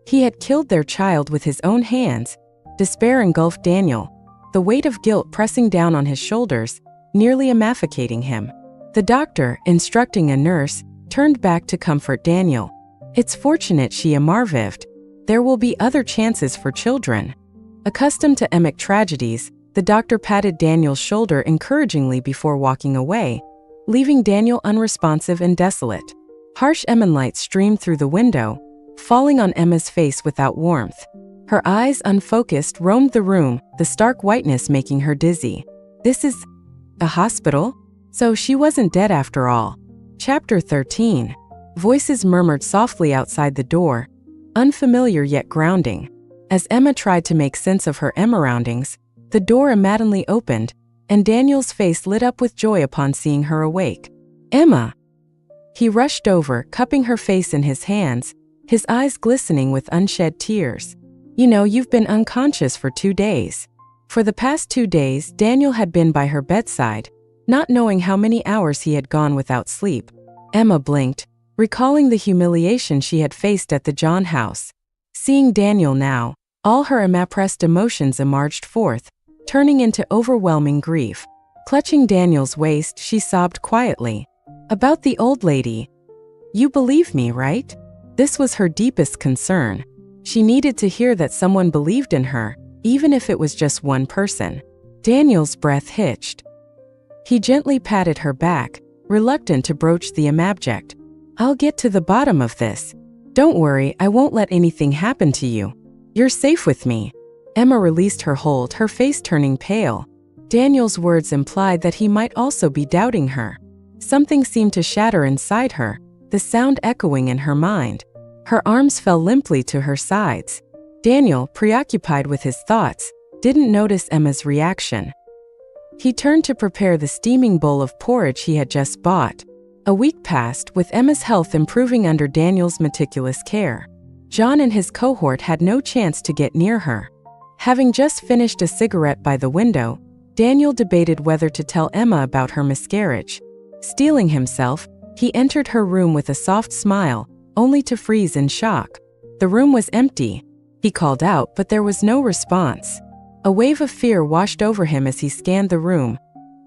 He had killed their child with his own hands. Despair engulfed Daniel, the weight of guilt pressing down on his shoulders, nearly suffocating him. The doctor, instructing a nurse, turned back to comfort Daniel. "It's fortunate she survived. There will be other chances for children." Accustomed to emic tragedies, the doctor patted Daniel's shoulder encouragingly before walking away, leaving Daniel unresponsive and desolate. Harsh Emman light streamed through the window, falling on Emma's face without warmth. Her eyes, unfocused, roamed the room, the stark whiteness making her dizzy. "This is a hospital? So she wasn't dead after all." Chapter 13. Voices murmured softly outside the door, unfamiliar yet grounding. As Emma tried to make sense of her surroundings, the door immediately opened, and Daniel's face lit up with joy upon seeing her awake. "Emma!" He rushed over, cupping her face in his hands, his eyes glistening with unshed tears. "You know, you've been unconscious for 2 days." For the past 2 days, Daniel had been by her bedside, not knowing how many hours he had gone without sleep. Emma blinked, recalling the humiliation she had faced at the John house. Seeing Daniel now, all her suppressed emotions emerged forth. turning into overwhelming grief. Clutching Daniel's waist, she sobbed quietly. "About the old lady. You believe me, right?" This was her deepest concern. She needed to hear that someone believed in her, even if it was just one person. Daniel's breath hitched. He gently patted her back, reluctant to broach the object. "I'll get to the bottom of this. Don't worry, I won't let anything happen to you. You're safe with me." Emma released her hold, her face turning pale. Daniel's words implied that he might also be doubting her. Something seemed to shatter inside her, the sound echoing in her mind. Her arms fell limply to her sides. Daniel, preoccupied with his thoughts, didn't notice Emma's reaction. He turned to prepare the steaming bowl of porridge he had just bought. A week passed, with Emma's health improving under Daniel's meticulous care. John and his cohort had no chance to get near her. Having just finished a cigarette by the window, Daniel debated whether to tell Emma about her miscarriage. Steeling himself, he entered her room with a soft smile, only to freeze in shock. The room was empty. He called out, but there was no response. A wave of fear washed over him as he scanned the room,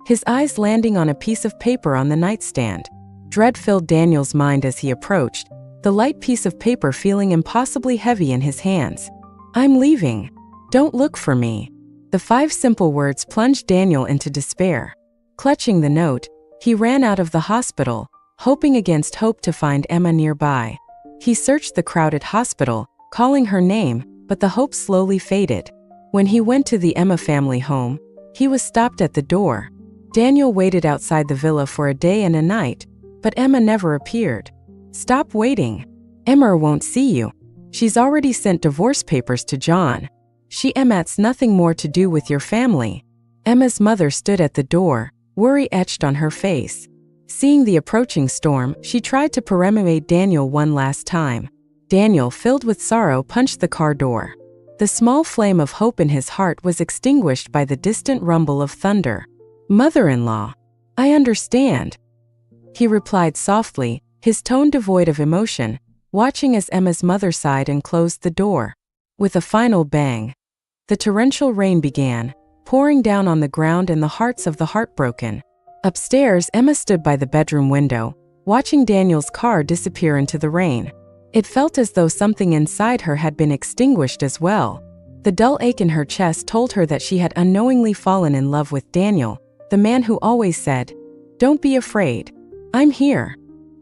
his eyes landing on a piece of paper on the nightstand. Dread filled Daniel's mind as he approached, the light piece of paper feeling impossibly heavy in his hands. "I'm leaving. Don't look for me." The 5 simple words plunged Daniel into despair. Clutching the note, he ran out of the hospital, hoping against hope to find Emma nearby. He searched the crowded hospital, calling her name, but the hope slowly faded. When he went to the Emma family home, he was stopped at the door. Daniel waited outside the villa for a day and a night, but Emma never appeared. "Stop waiting. Emma won't see you. She's already sent divorce papers to John. Emma's nothing more to do with your family." Emma's mother stood at the door, worry etched on her face. Seeing the approaching storm, she tried to persuade Daniel one last time. Daniel, filled with sorrow, punched the car door. The small flame of hope in his heart was extinguished by the distant rumble of thunder. "Mother-in-law, I understand," he replied softly, his tone devoid of emotion, watching as Emma's mother sighed and closed the door. With a final bang, the torrential rain began, pouring down on the ground and the hearts of the heartbroken. Upstairs, Emma stood by the bedroom window, watching Daniel's car disappear into the rain. It felt as though something inside her had been extinguished as well. The dull ache in her chest told her that she had unknowingly fallen in love with Daniel, the man who always said, "Don't be afraid. I'm here."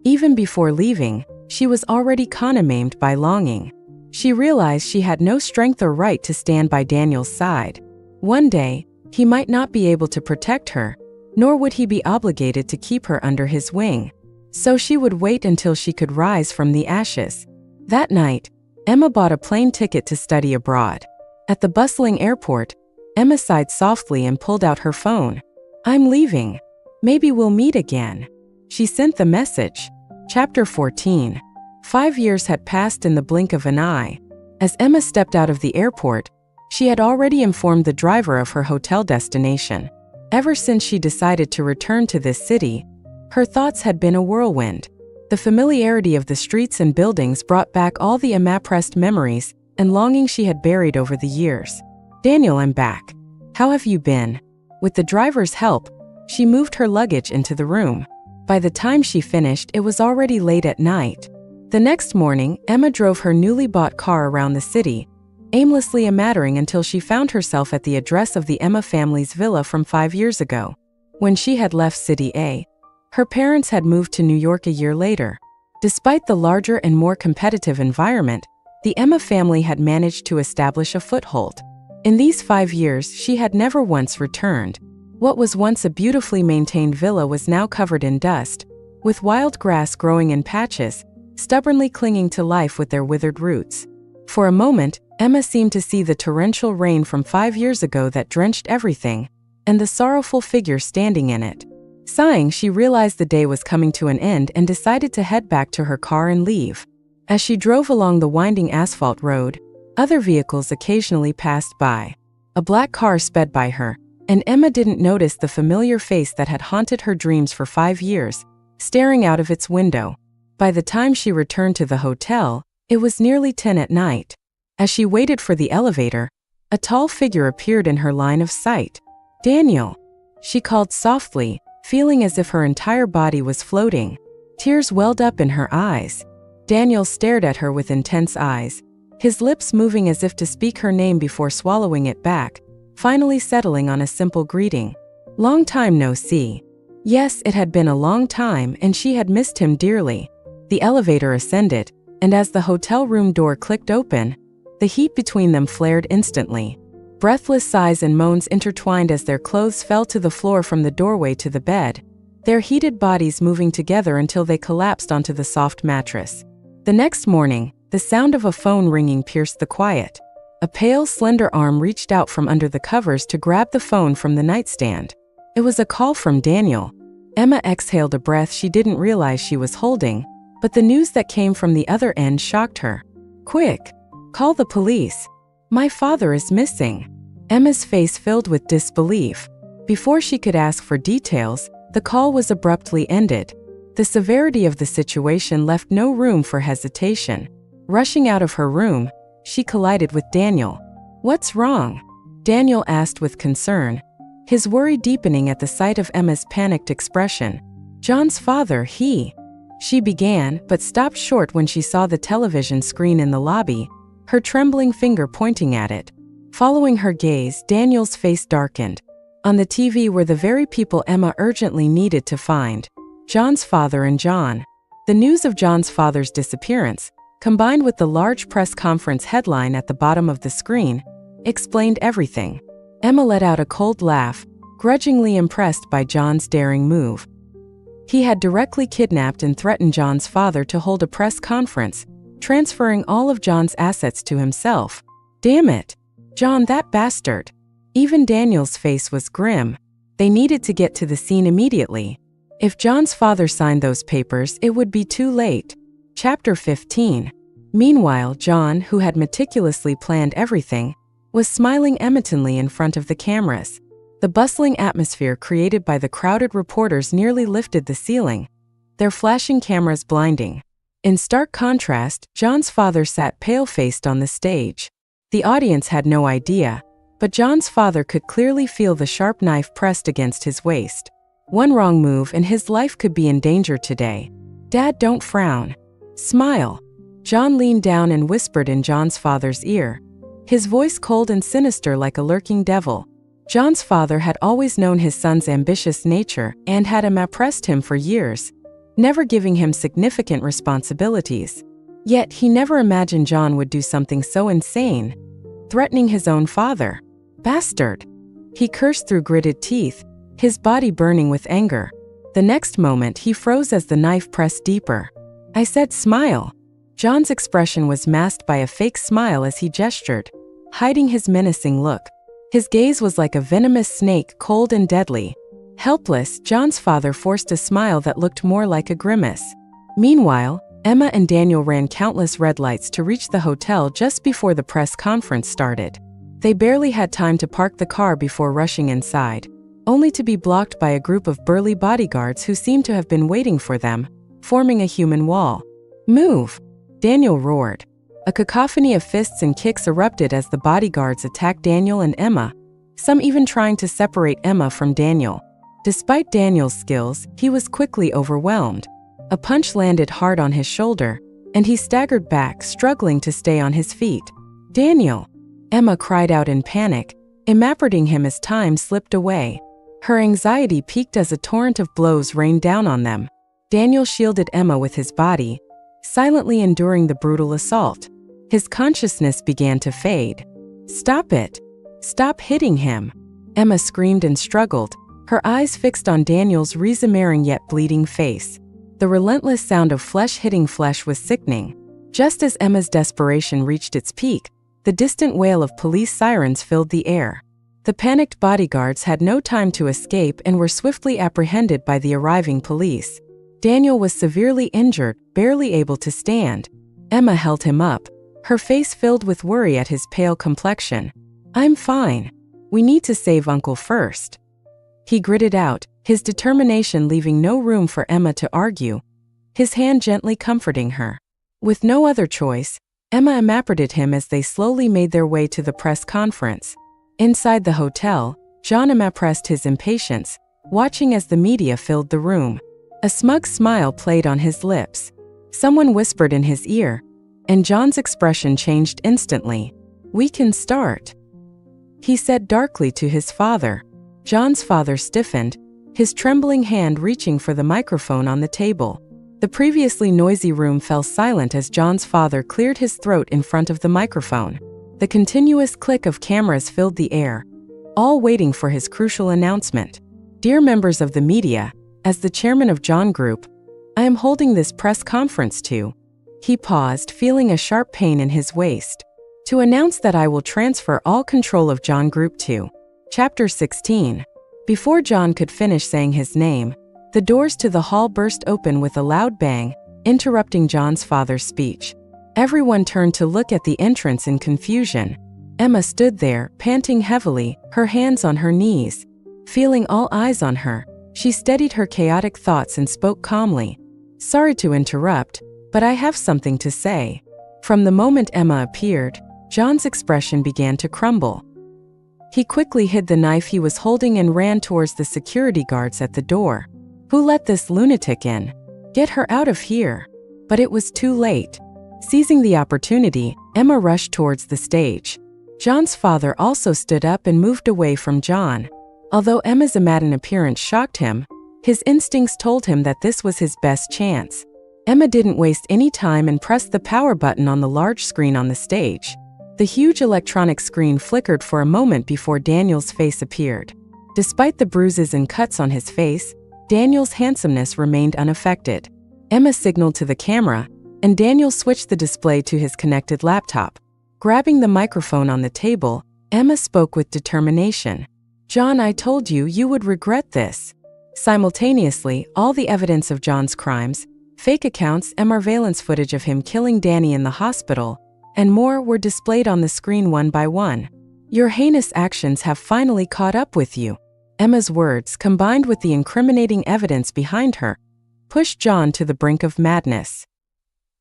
Even before leaving, she was already consumed by longing. She realized she had no strength or right to stand by Daniel's side. One day, he might not be able to protect her, nor would he be obligated to keep her under his wing. So she would wait until she could rise from the ashes. That night, Emma bought a plane ticket to study abroad. At the bustling airport, Emma sighed softly and pulled out her phone. "I'm leaving. Maybe we'll meet again." She sent the message. Chapter 14. 5 years had passed in the blink of an eye. As Emma stepped out of the airport, she had already informed the driver of her hotel destination. Ever since she decided to return to this city, her thoughts had been a whirlwind. The familiarity of the streets and buildings brought back all the Emma-pressed memories and longing she had buried over the years. "Daniel, I'm back. How have you been?" With the driver's help, she moved her luggage into the room. By the time she finished, it was already late at night. The next morning, Emma drove her newly bought car around the city, aimlessly amattering until she found herself at the address of the Emma family's villa from 5 years ago. When she had left City A, her parents had moved to New York a year later. Despite the larger and more competitive environment, the Emma family had managed to establish a foothold. In these 5 years, she had never once returned. What was once a beautifully maintained villa was now covered in dust, with wild grass growing in patches, stubbornly clinging to life with their withered roots. For a moment, Emma seemed to see the torrential rain from 5 years ago that drenched everything, and the sorrowful figure standing in it. Sighing, she realized the day was coming to an end and decided to head back to her car and leave. As she drove along the winding asphalt road, other vehicles occasionally passed by. A black car sped by her, and Emma didn't notice the familiar face that had haunted her dreams for 5 years, staring out of its window. By the time she returned to the hotel, it was nearly 10 at night. As she waited for the elevator, A tall figure appeared in her line of sight. "Daniel," she called softly, feeling as if her entire body was floating. Tears welled up in her eyes. Daniel stared at her with intense eyes, his lips moving as if to speak her name before swallowing it back, finally settling on a simple greeting. "Long time no see." Yes, it had been a long time, and she had missed him dearly. The elevator ascended, and as the hotel room door clicked open, the heat between them flared instantly. Breathless sighs and moans intertwined as their clothes fell to the floor from the doorway to the bed, their heated bodies moving together until they collapsed onto the soft mattress. The next morning, the sound of a phone ringing pierced the quiet. A pale, slender arm reached out from under the covers to grab the phone from the nightstand. It was a call from Daniel. Emma exhaled a breath she didn't realize she was holding, but the news that came from the other end shocked her. "Quick! Call the police. My father is missing." Emma's face filled with disbelief. Before she could ask for details, the call was abruptly ended. The severity of the situation left no room for hesitation. Rushing out of her room, she collided with Daniel. "What's wrong?" Daniel asked with concern, his worry deepening at the sight of Emma's panicked expression. "John's father, she began, but stopped short when she saw the television screen in the lobby, her trembling finger pointing at it. Following her gaze, Daniel's face darkened. On the TV were the very people Emma urgently needed to find: John's father and John. The news of John's father's disappearance, combined with the large press conference headline at the bottom of the screen, explained everything. Emma let out a cold laugh, grudgingly impressed by John's daring move. He had directly kidnapped and threatened John's father to hold a press conference, transferring all of John's assets to himself. Damn it! John, that bastard! Even Daniel's face was grim. They needed to get to the scene immediately. If John's father signed those papers, it would be too late. Chapter 15. Meanwhile, John, who had meticulously planned everything, was smiling emittently in front of the cameras. The bustling atmosphere created by the crowded reporters nearly lifted the ceiling, their flashing cameras blinding. In stark contrast, John's father sat pale-faced on the stage. The audience had no idea, but John's father could clearly feel the sharp knife pressed against his waist. One wrong move and his life could be in danger today. "Dad, don't frown. Smile." John leaned down and whispered in John's father's ear, his voice cold and sinister like a lurking devil. John's father had always known his son's ambitious nature and had oppressed him for years, never giving him significant responsibilities. Yet he never imagined John would do something so insane, threatening his own father. "Bastard!" He cursed through gritted teeth, his body burning with anger. The next moment he froze as the knife pressed deeper. "I said smile." John's expression was masked by a fake smile as he gestured, hiding his menacing look. His gaze was like a venomous snake, cold and deadly. Helpless, John's father forced a smile that looked more like a grimace. Meanwhile, Emma and Daniel ran countless red lights to reach the hotel just before the press conference started. They barely had time to park the car before rushing inside, only to be blocked by a group of burly bodyguards who seemed to have been waiting for them, forming a human wall. "Move!" Daniel roared. A cacophony of fists and kicks erupted as the bodyguards attacked Daniel and Emma, some even trying to separate Emma from Daniel. Despite Daniel's skills, he was quickly overwhelmed. A punch landed hard on his shoulder, and he staggered back, struggling to stay on his feet. "Daniel!" Emma cried out in panic, evaporating him as time slipped away. Her anxiety peaked as a torrent of blows rained down on them. Daniel shielded Emma with his body, silently enduring the brutal assault. His consciousness began to fade. "Stop it! Stop hitting him!" Emma screamed and struggled, her eyes fixed on Daniel's reassuring yet bleeding face. The relentless sound of flesh hitting flesh was sickening. Just as Emma's desperation reached its peak, the distant wail of police sirens filled the air. The panicked bodyguards had no time to escape and were swiftly apprehended by the arriving police. Daniel was severely injured, barely able to stand. Emma held him up, her face filled with worry at his pale complexion. "I'm fine. We need to save Uncle first," he gritted out, his determination leaving no room for Emma to argue, his hand gently comforting her. With no other choice, Emma imitated him as they slowly made their way to the press conference. Inside the hotel, John impressed his impatience, watching as the media filled the room. A smug smile played on his lips. Someone whispered in his ear, and John's expression changed instantly. "We can start," he said darkly to his father. John's father stiffened, his trembling hand reaching for the microphone on the table. The previously noisy room fell silent as John's father cleared his throat in front of the microphone. The continuous click of cameras filled the air, all waiting for his crucial announcement. "Dear members of the media, as the chairman of John Group, I am holding this press conference to..." He paused, feeling a sharp pain in his waist. "To announce that I will transfer all control of John Group to..." Chapter 16. Before John could finish saying his name, the doors to the hall burst open with a loud bang, interrupting John's father's speech. Everyone turned to look at the entrance in confusion. Emma stood there, panting heavily, her hands on her knees. Feeling all eyes on her, she steadied her chaotic thoughts and spoke calmly. "Sorry to interrupt, but I have something to say." From the moment Emma appeared, John's expression began to crumble. He quickly hid the knife he was holding and ran towards the security guards at the door. "Who let this lunatic in? Get her out of here." But it was too late. Seizing the opportunity, Emma rushed towards the stage. John's father also stood up and moved away from John. Although Emma's immaculate appearance shocked him, his instincts told him that this was his best chance. Emma didn't waste any time and pressed the power button on the large screen on the stage. The huge electronic screen flickered for a moment before Daniel's face appeared. Despite the bruises and cuts on his face, Daniel's handsomeness remained unaffected. Emma signaled to the camera, and Daniel switched the display to his connected laptop. Grabbing the microphone on the table, Emma spoke with determination. "John, I told you you would regret this." Simultaneously, all the evidence of John's crimes, fake accounts and surveillance footage of him killing Danny in the hospital, and more were displayed on the screen one by one. "Your heinous actions have finally caught up with you." Emma's words, combined with the incriminating evidence behind her, pushed John to the brink of madness.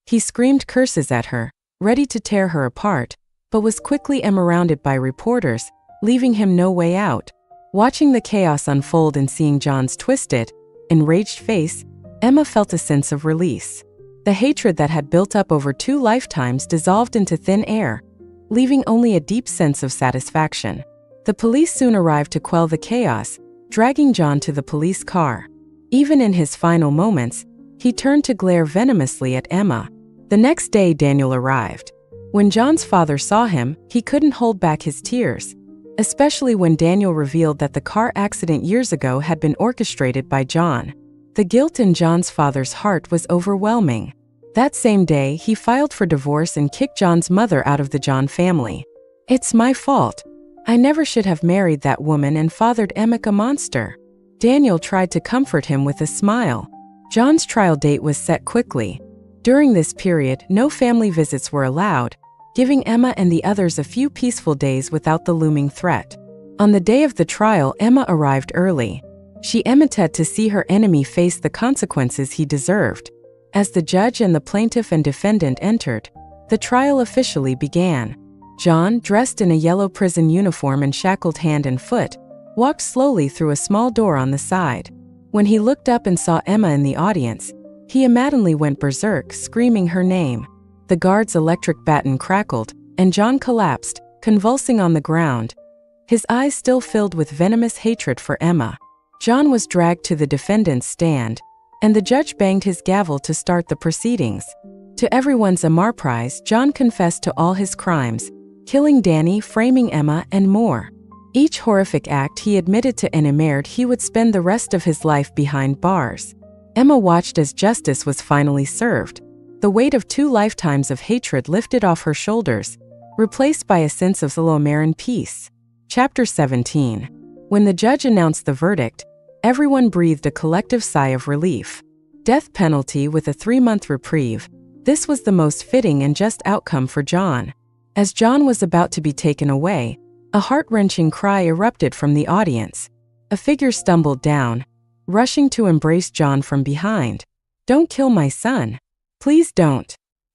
He screamed curses at her, ready to tear her apart, but was quickly surrounded by reporters, leaving him no way out. Watching the chaos unfold and seeing John's twisted, enraged face, Emma felt a sense of release. The hatred that had built up over 2 lifetimes dissolved into thin air, leaving only a deep sense of satisfaction. The police soon arrived to quell the chaos, dragging John to the police car. Even in his final moments, he turned to glare venomously at Emma. The next day, Daniel arrived. When John's father saw him, he couldn't hold back his tears, especially when Daniel revealed that the car accident years ago had been orchestrated by John. The guilt in John's father's heart was overwhelming. That same day, he filed for divorce and kicked John's mother out of the John family. "It's my fault. I never should have married that woman and fathered Emmett a monster." Daniel tried to comfort him with a smile. John's trial date was set quickly. During this period, no family visits were allowed, giving Emma and the others a few peaceful days without the looming threat. On the day of the trial, Emma arrived early. She emmitted to see her enemy face the consequences he deserved. As the judge and the plaintiff and defendant entered, the trial officially began. John, dressed in a yellow prison uniform and shackled hand and foot, walked slowly through a small door on the side. When he looked up and saw Emma in the audience, he immediately went berserk, screaming her name. The guard's electric baton crackled, and John collapsed, convulsing on the ground, his eyes still filled with venomous hatred for Emma. John was dragged to the defendant's stand, and the judge banged his gavel to start the proceedings. To everyone's surprise, John confessed to all his crimes, killing Danny, framing Emma, and more. Each horrific act he admitted to and admitted he would spend the rest of his life behind bars. Emma watched as justice was finally served. The weight of 2 lifetimes of hatred lifted off her shoulders, replaced by a sense of and peace. Chapter 17. When the judge announced the verdict, everyone breathed a collective sigh of relief. Death penalty with a 3-month reprieve. This was the most fitting and just outcome for John. As John was about to be taken away, a heart-wrenching cry erupted from the audience. A figure stumbled down, rushing to embrace John from behind. "Don't kill my son. Please don't."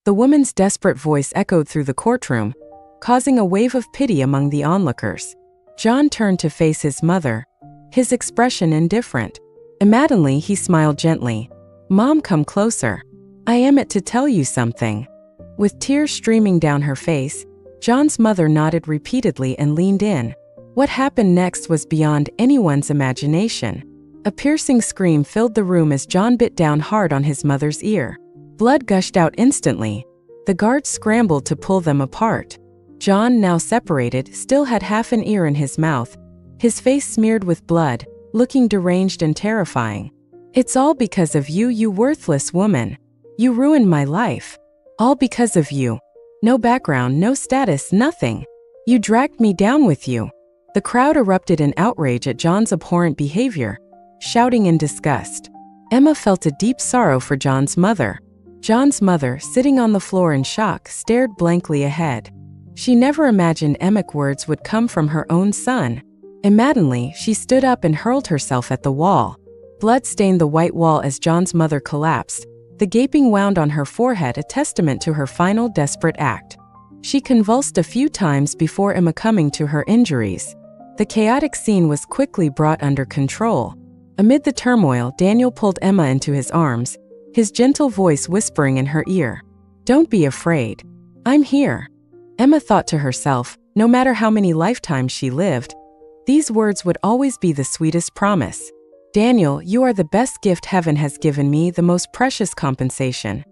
The woman's desperate voice echoed through the courtroom, causing a wave of pity among the onlookers. John turned to face his mother, his expression indifferent. Maddeningly, he smiled gently. "Mom, come closer. I am it to tell you something." With tears streaming down her face, John's mother nodded repeatedly and leaned in. What happened next was beyond anyone's imagination. A piercing scream filled the room as John bit down hard on his mother's ear. Blood gushed out instantly. The guards scrambled to pull them apart. John, now separated, still had half an ear in his mouth, his face smeared with blood, looking deranged and terrifying. "It's all because of you, you worthless woman. You ruined my life. All because of you. No background, no status, nothing. You dragged me down with you." The crowd erupted in outrage at John's abhorrent behavior, shouting in disgust. Emma felt a deep sorrow for John's mother. John's mother, sitting on the floor in shock, stared blankly ahead. She never imagined Emmett words would come from her own son. Maddeningly, she stood up and hurled herself at the wall. Blood stained the white wall as John's mother collapsed, the gaping wound on her forehead a testament to her final desperate act. She convulsed a few times before Emma coming to her injuries. The chaotic scene was quickly brought under control. Amid the turmoil, Daniel pulled Emma into his arms, his gentle voice whispering in her ear, "Don't be afraid. I'm here." Emma thought to herself, no matter how many lifetimes she lived, these words would always be the sweetest promise. "Daniel, you are the best gift heaven has given me, the most precious compensation.